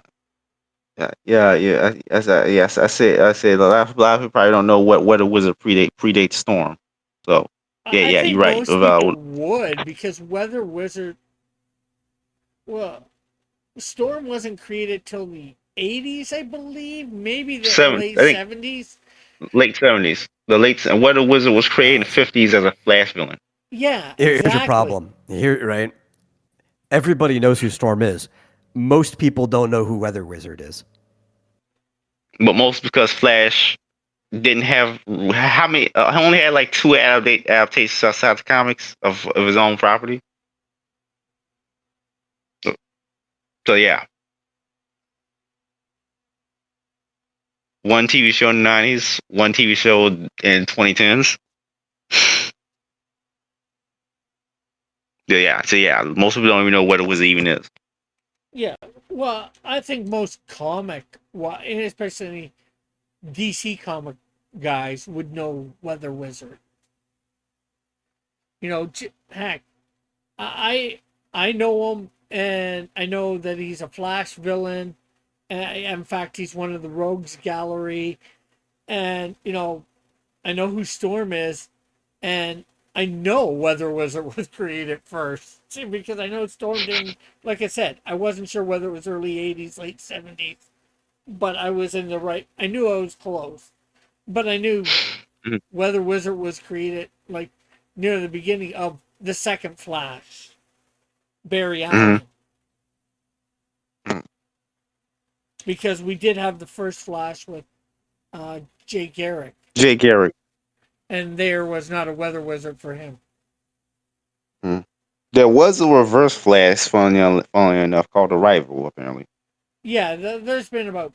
yeah. Yes, I say a lot of people probably don't know what a wizard predates Storm. So I yeah, think you're right. most people would, because Weather Wizard. Well, Storm wasn't created till the 80s, I believe. Maybe the late I think 70s. late 70s. The late Wonder Wizard was created in the 50s as a Flash villain. Yeah, Here's exactly. your problem. Here, right? Everybody knows who Storm is. Most people don't know who Weather Wizard is. But most because Flash didn't have how many? He only had like 2 adaptations outside the comics of his own property. So yeah, one TV show in the 90s, one TV show in 2010s. Yeah, so yeah, most people don't even know what a wizard even is. Yeah, well, I think most comic, well, and especially DC comic guys would know Weather Wizard. You know, heck, I know him, and I know that he's a Flash villain. In fact, he's one of the Rogues Gallery, and you know, I know who Storm is, and I know Weather Wizard was created first. See, because I know Storm didn't. Like I said, I wasn't sure whether it was early '80s, late '70s, but I was in the right. I knew I was close, but I knew Mhm. Weather Wizard was created like near the beginning of the second Flash, Barry Allen. Mhm. Because we did have the first Flash with Jay Garrick, Jay Garrick. and there was not a Weather Wizard for him. There was a reverse Flash, funny enough, called the Rival, apparently. Yeah, there's been about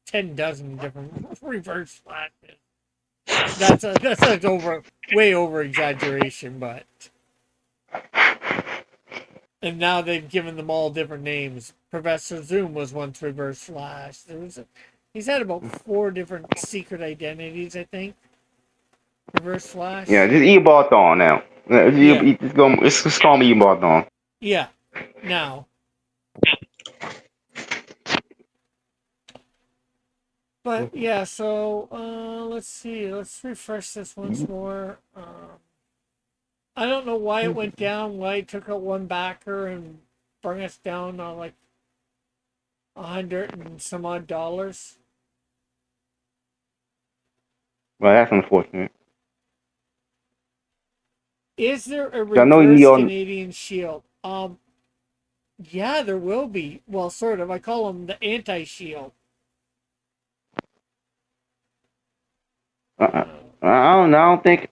10 dozen different reverse Flashes. That's way over exaggeration, but and now they've given them all different names. Professor Zoom was once Reverse Flash. He's had about 4 different secret identities, I think. Reverse Flash. Yeah, just Ebal Dawn now. Yeah. It's call me Ebal Dawn. Yeah. Now. But yeah, so let's see. Let's refresh this once more. I don't know why it went down. Why it took out one backer and brought us down on like $100 and some odd dollars. Well, that's unfortunate. Is there a I know reverse Neon- Canadian Shield? Yeah, there will be. Well, sort of. I call them the anti-shield. I don't think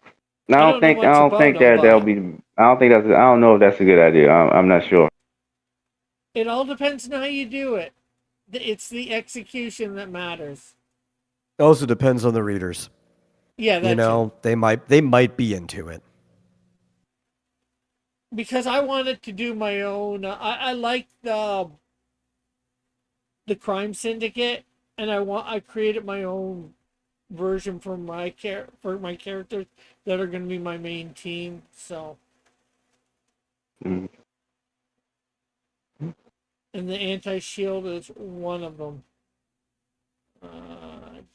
know much about them, that'll but- be. I don't know if that's a good idea. I'm not sure. It all depends on how you do it. It's the execution that matters. It also depends on the readers. Yeah, that's You know, they might be into it. because I wanted to do my own. I like the Crime Syndicate, and I created my own version for my characters that are going to be my main team. So, Mhm. and the anti-shield is one of them.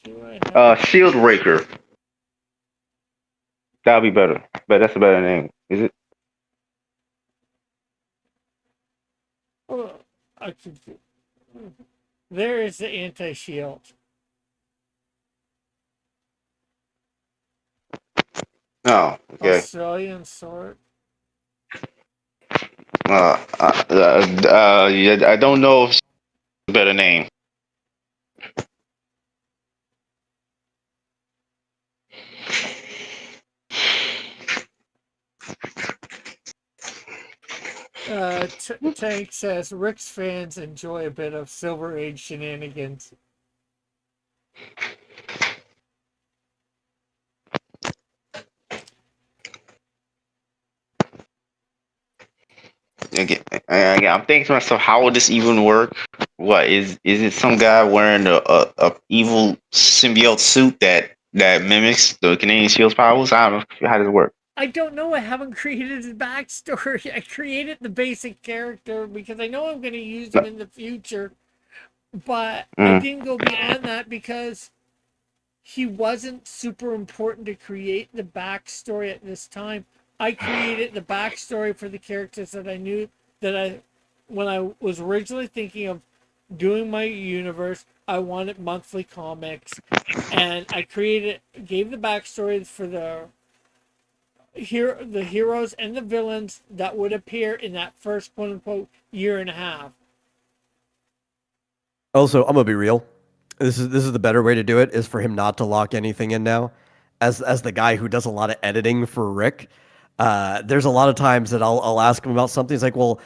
Do I have? Shield Raker. That'll be better. But that's a better name, is it? Oh, I could, there is the anti-shield. Oh, okay. Australian sword. Yeah, I don't know if it's a better name. Tank says Rick's fans enjoy a bit of Silver Age shenanigans. Again, I'm thinking to myself, how would this even work? What is it? Some guy wearing a evil symbiote suit that mimics the Canadian Shield's powers? I don't know how does it work. I don't know. I haven't created his backstory. I created the basic character because I know I'm going to use him in the future, but I Mm. didn't go beyond that because he wasn't super important to create the backstory at this time. I created the backstory for the characters that I knew when I was originally thinking of doing my universe, I wanted monthly comics, and I gave the backstory for the heroes and the villains that would appear in that first quote unquote year and a half. Also, I'm gonna be real. This is the better way to do it is for him not to lock anything in now. As the guy who does a lot of editing for Rick, there's a lot of times that I'll ask him about something. He's like, well,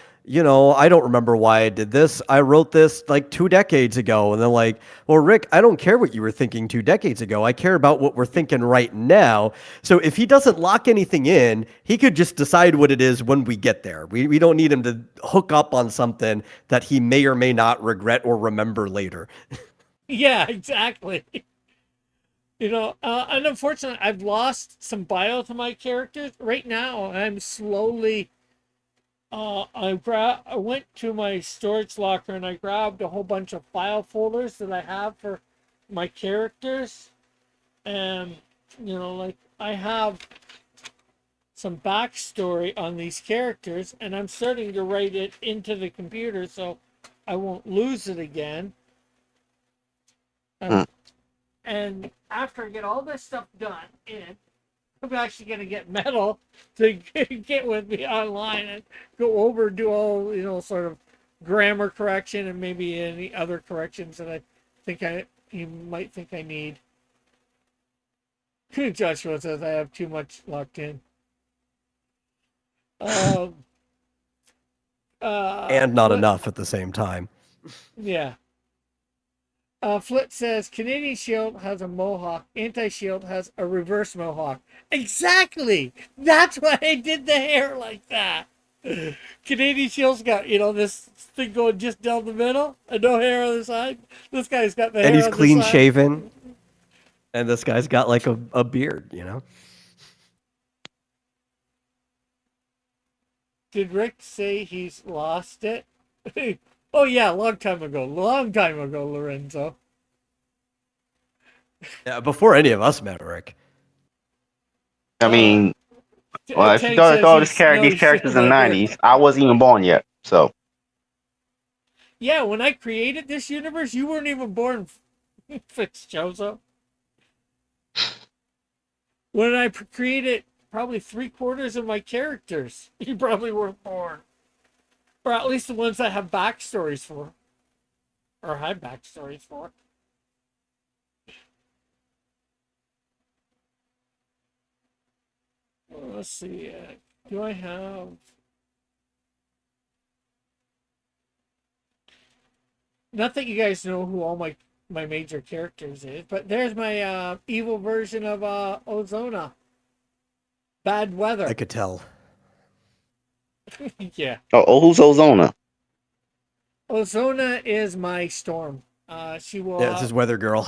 I don't remember why I did this. I wrote this like 2 decades ago. And they're like, well, Rick, I don't care what you were thinking 2 decades ago. I care about what we're thinking right now. So if he doesn't lock anything in, he could just decide what it is when we get there. We don't need him to hook up on something that he may or may not regret or remember later. Yeah, exactly. And unfortunately, I've lost some bio to my characters. Right now, I'm slowly. I went to my storage locker and I grabbed a whole bunch of file folders that I have for my characters, and like I have some backstory on these characters, and I'm starting to write it into the computer so I won't lose it again. Hmm. And after I get all this stuff done, I'm actually going to get Metal to get with me online and go over, do all, sort of grammar correction and maybe any other corrections that I think you might think I need. Joshua says I have too much locked in. Um, And not Flip, enough at the same time. yeah. Flip says Canadian Shield has a mohawk. Anti-Shield has a reverse mohawk. Exactly. That's why I did the hair like that. Canadian Shield's got this thing going just down the middle and no hair on the side. This guy's got the And hair he's on the clean side. shaven. And this guy's got like a beard. Did Rick say he's lost it? Oh yeah, long time ago, Lorenzo. Yeah, before any of us met Rick. I mean, well, if you Tank thought says these knows characters in the about Rick. '90s, I wasn't even born yet. So Yeah, when I created this universe, you weren't even born, Fitzjozo. When I created probably 3/4 of my characters, you probably weren't born. Or at least the ones that have backstories for. Or had backstories for. Well, let's see. Do I have. Not that you guys know who all my major characters is, but there's my evil version of Ozona. Bad I weather. could tell. Yeah. who's Ozona? Ozona is my storm. She will. Yeah, it's his weather girl.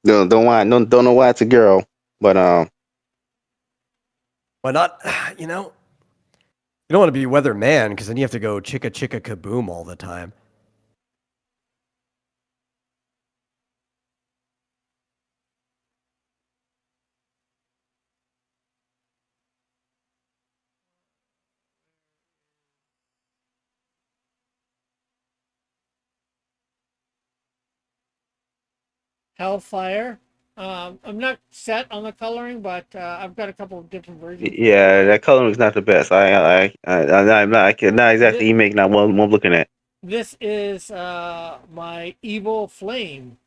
Don't know why it's a girl, but Why not? You don't want to be weather man because then you have to go chicka chicka kaboom all the time. Hellfire. I'm not set on the coloring, but I've got a couple of different versions. Yeah, that coloring is not the best. I'm not. I can not exactly Thi- make not what I'm looking at. This is my evil flame.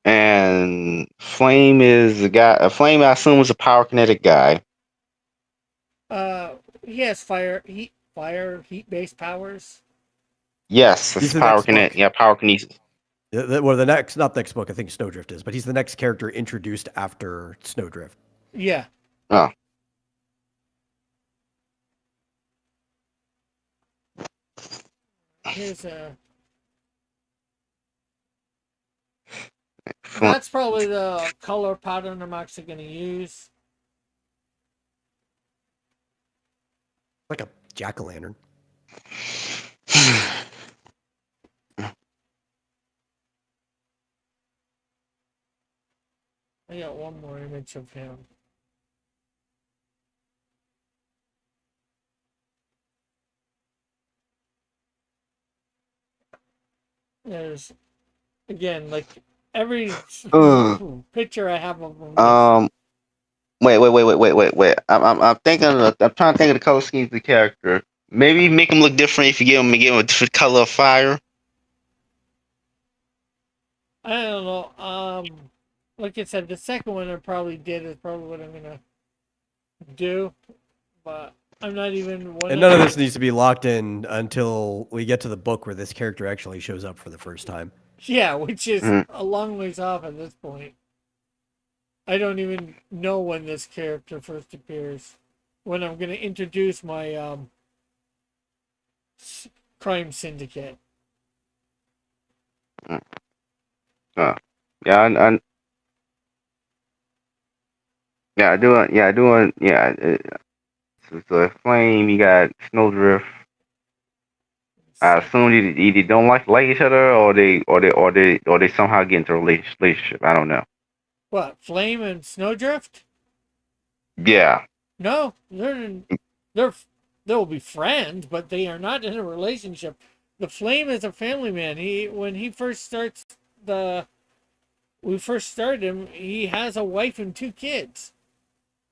And Flame is a guy. Flame, I assume, is a power kinetic guy. He has heat based powers. Yes, He's that's the power next kinetic. book. Yeah, power kinesis. Well, not next book. I think Snowdrift is, but he's the next character introduced after Snowdrift. Yeah. Oh, Here's a. Fl- That's probably the color pattern I'm actually going to use. Like a jack-o'-lantern. I got one more image of him. There's, again, like every Ugh. picture I have of him. Wait. I'm thinking. I'm trying to think of the color schemes of the character. Maybe make him look different if you give him a different color of fire. I don't know. Like I said, the second one I probably did is probably what I'm gonna do, but I'm not even one. And none of this needs to be locked in until we get to the book where this character actually shows up for the first time. Yeah, which is Mhm. a long ways off at this point. I don't even know when this character first appears. When I'm gonna introduce my crime syndicate. Yeah, yeah. So Flame, you got Snowdrift. I assume they either don't like each other, or they somehow get into a relationship. I don't know. What, Flame and Snowdrift? Yeah. No, they're they'll be friends, but they are not in a relationship. The Flame is a family man. When he first starts we first started him, he has a wife and 2 kids.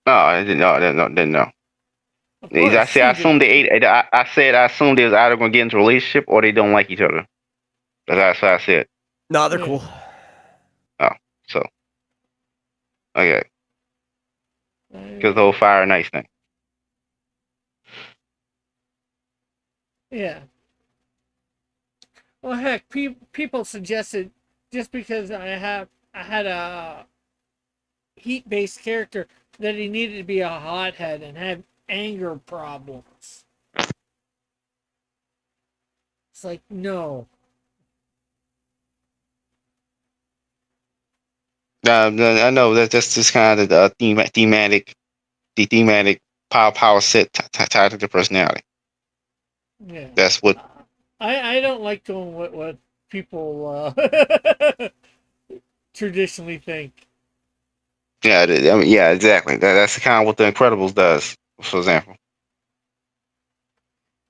No, I didn't know. Didn't know. Of I course, said I he assumed did. I said I assumed they was either gonna get into a relationship or they don't like each other. That's what I said. Nah, they're Yeah. cool. Oh, so okay, because the whole fire and ice thing. Yeah. Well, heck, people suggested just because I had a heat-based character that he needed to be a hothead and have anger problems. It's like, no. I know that's just kind of the thematic power set tied to the personality. Yeah. That's what. I don't like going with what people traditionally think. Yeah, I mean, yeah, exactly. That's kind of what the Incredibles does, for example.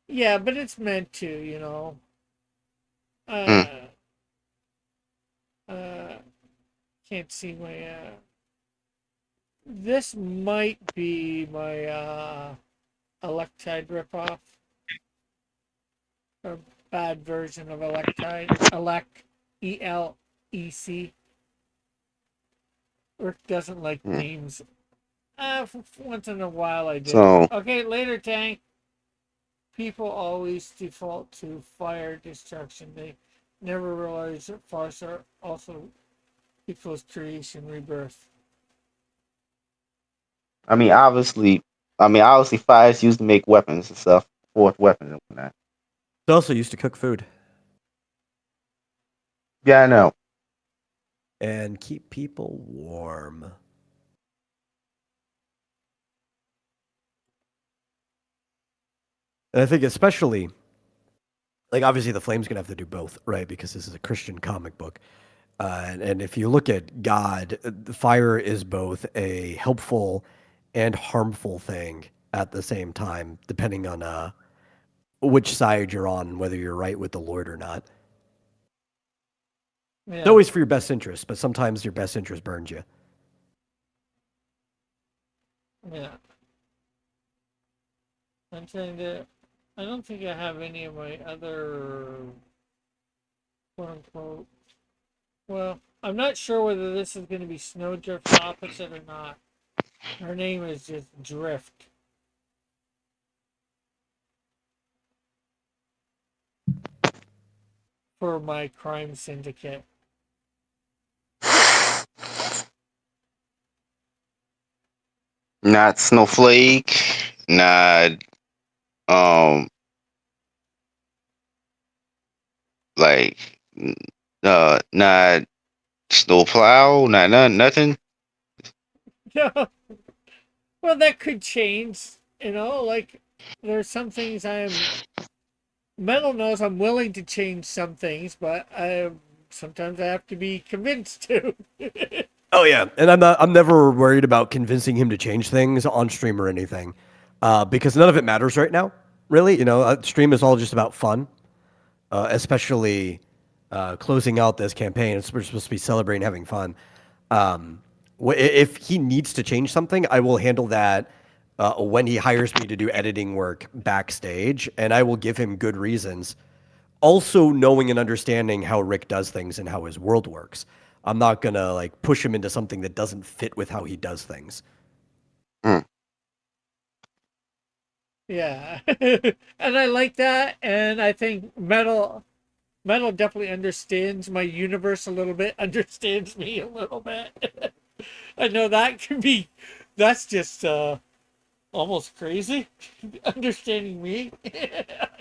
Yeah, but it's meant to, you know. Mm. Can't see my this might be my Electide ripoff. A bad version of Electide. ELEC. Rick doesn't like names. Once in a while I do. So Okay, later, Tank. People always default to fire destruction. They never realize that farce are also equals creation rebirth. I mean, obviously, fire is used to make weapons and stuff, fourth weapons and whatnot. It's also used to cook food Yeah, I know. and keep people warm. And I think especially, like, obviously the Flame's gonna have to do both, right? Because this is a Christian comic book. And if you look at God, the fire is both a helpful and harmful thing at the same time, depending on which side you're on, whether you're right with the Lord or not. Yeah. It's always for your best interest, but sometimes your best interest burns you. Yeah. I'm trying to. I don't think I have any of my other quote unquote. Well, I'm not sure whether this is going to be Snowdrift's opposite or not. Her name is just Drift. For my crime syndicate. Not Snowflake, not um like not Snowplow, nothing. Yeah. Well, that could change. Like there's some things Metal knows I'm willing to change some things, but I sometimes I have to be convinced to. Oh yeah, and I'm never worried about convincing him to change things on stream or anything, because none of it matters right now. Really, stream is all just about fun, especially closing out this campaign. We're supposed to be celebrating, having fun. If he needs to change something, I will handle that when he hires me to do editing work backstage, and I will give him good reasons. Also, knowing and understanding how Rick does things and how his world works. I'm not gonna like push him into something that doesn't fit with how he does things. Yeah. And I like that, and I think Metal definitely understands my universe a little bit, understands me a little bit. I know that's just almost crazy. Understanding me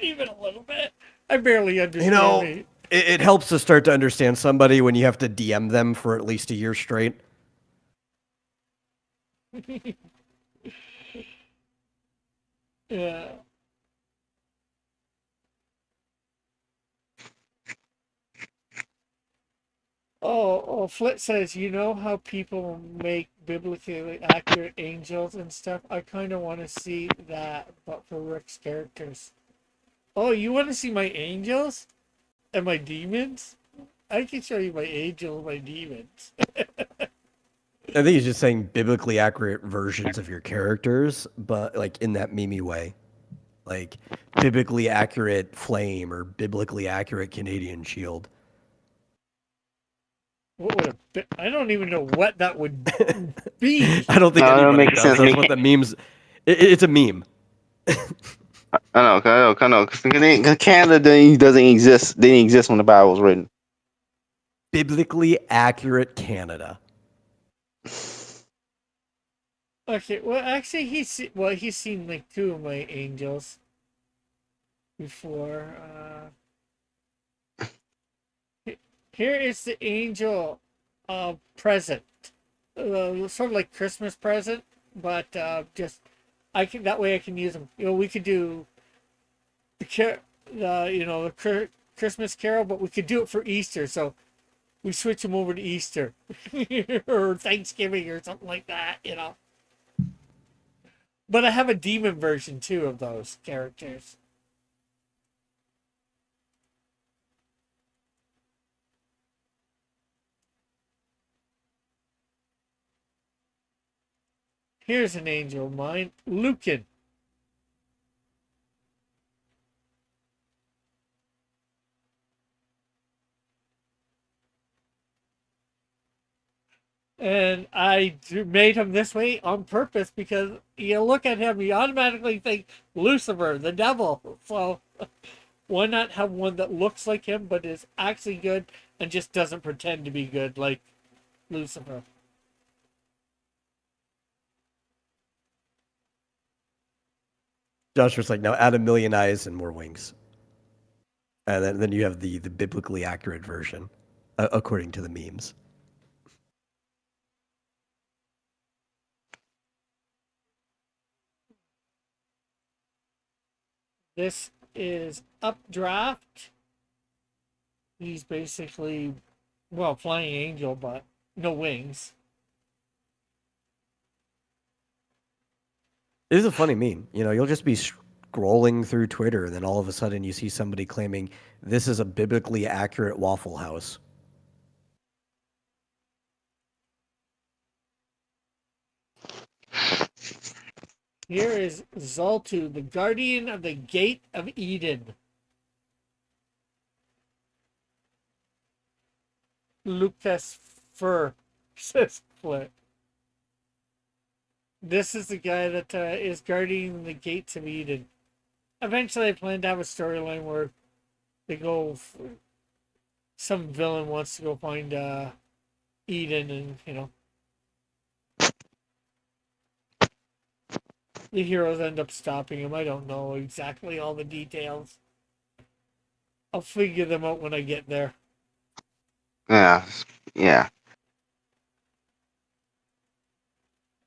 even a little bit. I barely understand me. It helps to start to understand somebody when you have to DM them for at least a year straight. Yeah. Flit says, you know how people make biblically accurate angels and stuff? I kind of want to see that, but for Rick's characters. Oh, you want to see my angels and my demons? I can show you my angel and my demons. I think he's just saying biblically accurate versions of your characters, but like in that meme way. Like biblically accurate flame or biblically accurate Canadian shield. What would I don't even know what that would be. I don't think No, that anybody makes does. sense. That's what the memes. It's a meme. I know, because Canada doesn't exist. Didn't exist when the Bible was written. Biblically accurate Canada. Okay, well, actually, he's seen like two of my angels before. Here is the angel present, sort of like Christmas present, but just that way I can use them. We could do the Christmas Carol, but we could do it for Easter, so we switch them over to Easter or Thanksgiving or something like that. But I have a demon version too of those characters. Here's an angel of mine, Lucan. And I made him this way on purpose because you look at him, you automatically think Lucifer, the devil. So why not have one that looks like him but is actually good and just doesn't pretend to be good like Lucifer? Josh was like, now add a million eyes and more wings. And then you have the biblically accurate version, according to the memes. This is Updraft. He's basically, well, flying angel, but no wings. It is a funny meme. You'll just be scrolling through Twitter, and then all of a sudden you see somebody claiming this is a biblically accurate Waffle House. Here is Zoltu, the guardian of the Gate of Eden. Lucas Fur, says Flint. This is the guy that is guarding the gates of Eden. Eventually, I plan to have a storyline where they go. Some villain wants to go find Eden, and the heroes end up stopping him. I don't know exactly all the details. I'll figure them out when I get there. Yeah, yeah.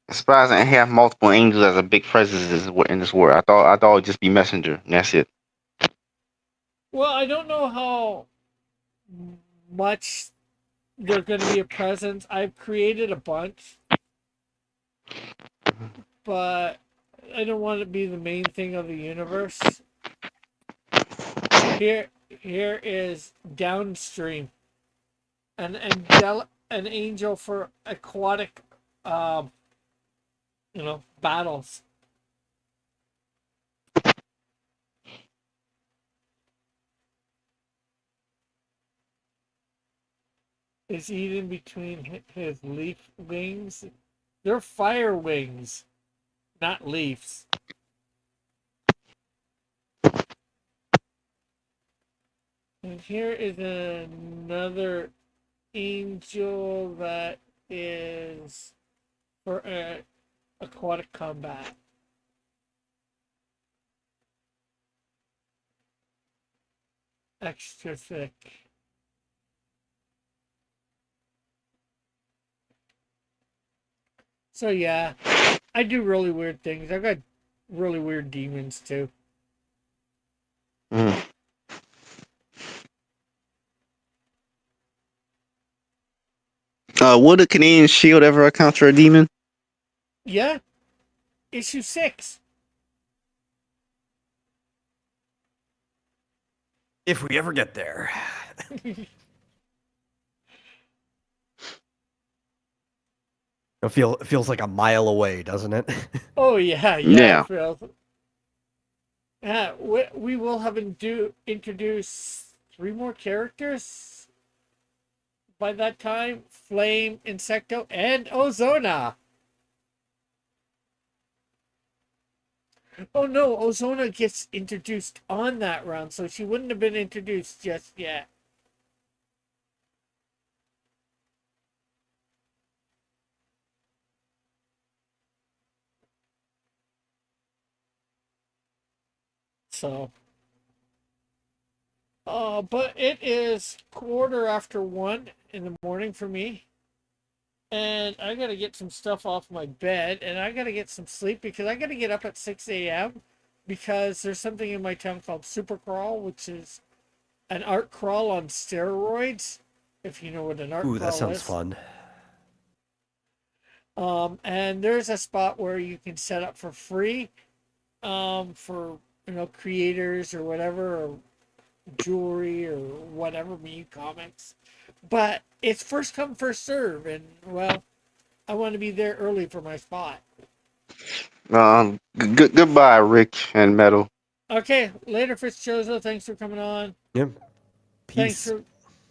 I'm surprised I have multiple angels as a big presence in this world. I thought it'd just be messenger. And that's it. Well, I don't know how much they're going to be a presence. I've created a bunch, but I don't want it to be the main thing of the universe. Here is Downstream, an angel for aquatic, battles. Is Eden between his leaf wings? They're fire wings, not leaves. And here is another angel that is for aquatic combat. Extra thick. So yeah, I do really weird things. I've got really weird demons too. Mm. Would a Canadian shield ever encounter a demon? Yeah, issue 6. If we ever get there. It feels like a mile away, doesn't it? Oh yeah. Yeah. Phil. We will have introduce 3 more characters by that time: Flame, Insecto, and Ozona. Oh no, Ozona gets introduced on that round, so she wouldn't have been introduced just yet. So, but it is 1:15 in the morning for me, and I gotta get some stuff off my bed, and I gotta get some sleep because I gotta get up at 6 a.m. because there's something in my town called Super Crawl, which is an art crawl on steroids. If you know what an art Ooh, crawl that sounds is. fun. And there's a spot where you can set up for free, for creators or whatever, or jewelry or whatever, me comics. But it's first come first serve, and well, I want to be there early for my spot. Goodbye, Rick and Metal. Okay, later, Fitzchozo. Thanks for coming on. Yeah. Peace.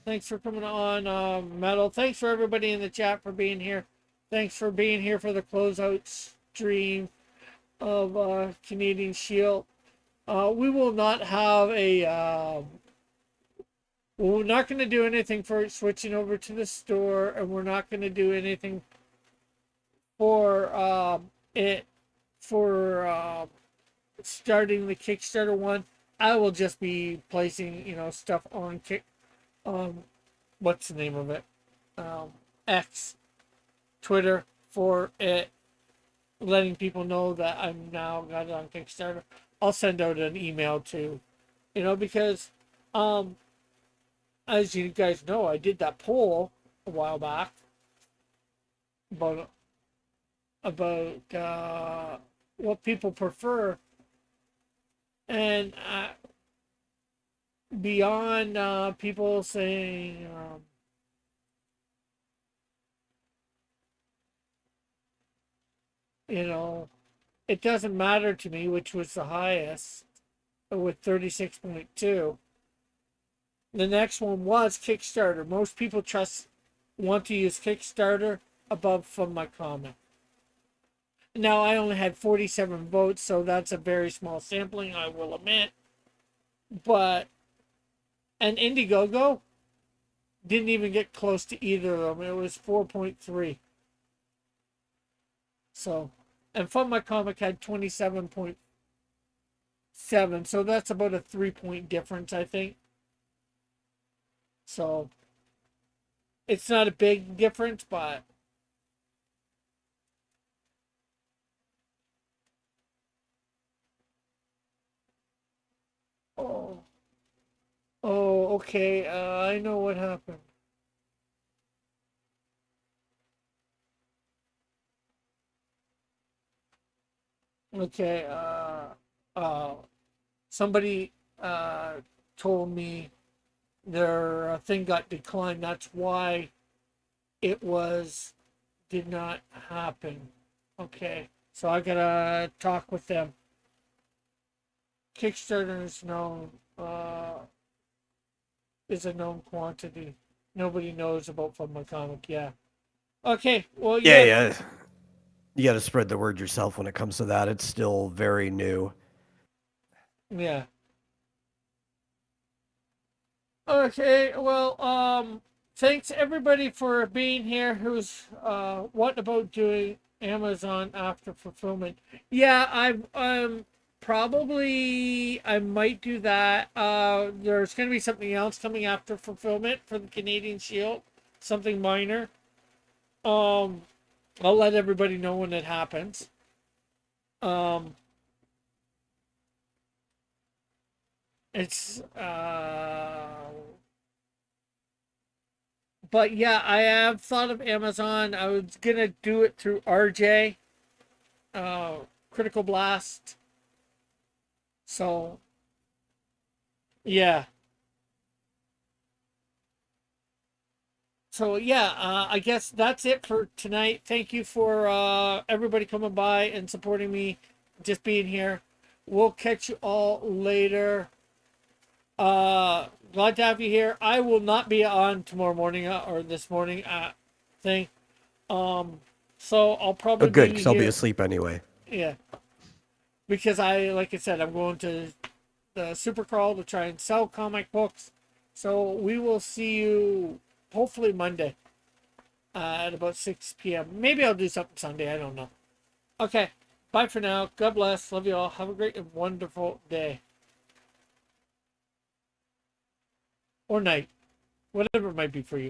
Thanks for coming on, Metal. Thanks for everybody in the chat for being here. Thanks for being here for the closeout stream of Canadian Shield. We will not have a. We're not going to do anything for switching over to the store, and we're not going to do anything for starting the Kickstarter one. I will just be placing stuff on what's the name of it, X, Twitter, for it, letting people know that I'm now got it on Kickstarter. I'll send out an email to, because as you guys know, I did that poll a while back about what people prefer, and beyond people saying you know, it doesn't matter to me which was the highest with 36.2. The next one was Kickstarter. Most people want to use Kickstarter above From My Comic. Now, I only had 47 votes, so that's a very small sampling, I will admit. But, and Indiegogo didn't even get close to either of them. It was 4.3. So, and From My Comic had 27.7, so that's about a 3-point difference, I think. So, it's not a big difference, but oh, oh, okay. I know what happened. Okay. Somebody told me their thing got declined. That's why it did not happen. Okay. So I gotta talk with them. Kickstarter is known, is a known quantity. Nobody knows about From My Comic. Yeah. Okay. Well, Yeah, yeah. yeah. You got to spread the word yourself when it comes to that. It's still very new. Yeah. Okay. Well, thanks everybody for being here. Who's what about doing Amazon after fulfillment? Yeah, probably I might do that. There's gonna be something else coming after fulfillment for the Canadian Shield, something minor. Um, I'll let everybody know when it happens. Um, it's but yeah, I have thought of Amazon. I was gonna do it through RJ, Critical Blast. So yeah. So yeah, I guess that's it for tonight. Thank you for everybody coming by and supporting me, just being here. We'll catch you all later. Glad to have you here. I will not be on tomorrow morning or this morning thing. So I'll Oh, probably good, be because I'll be here. asleep anyway. Yeah, because like I said, I'm going to the Super Crawl to try and sell comic books. So we will see you hopefully Monday at about 6 p.m. Maybe I'll do something Sunday. I don't know. Okay. Bye for now. God bless. Love you all. Have a great and wonderful day. Or night. Whatever it might be for you.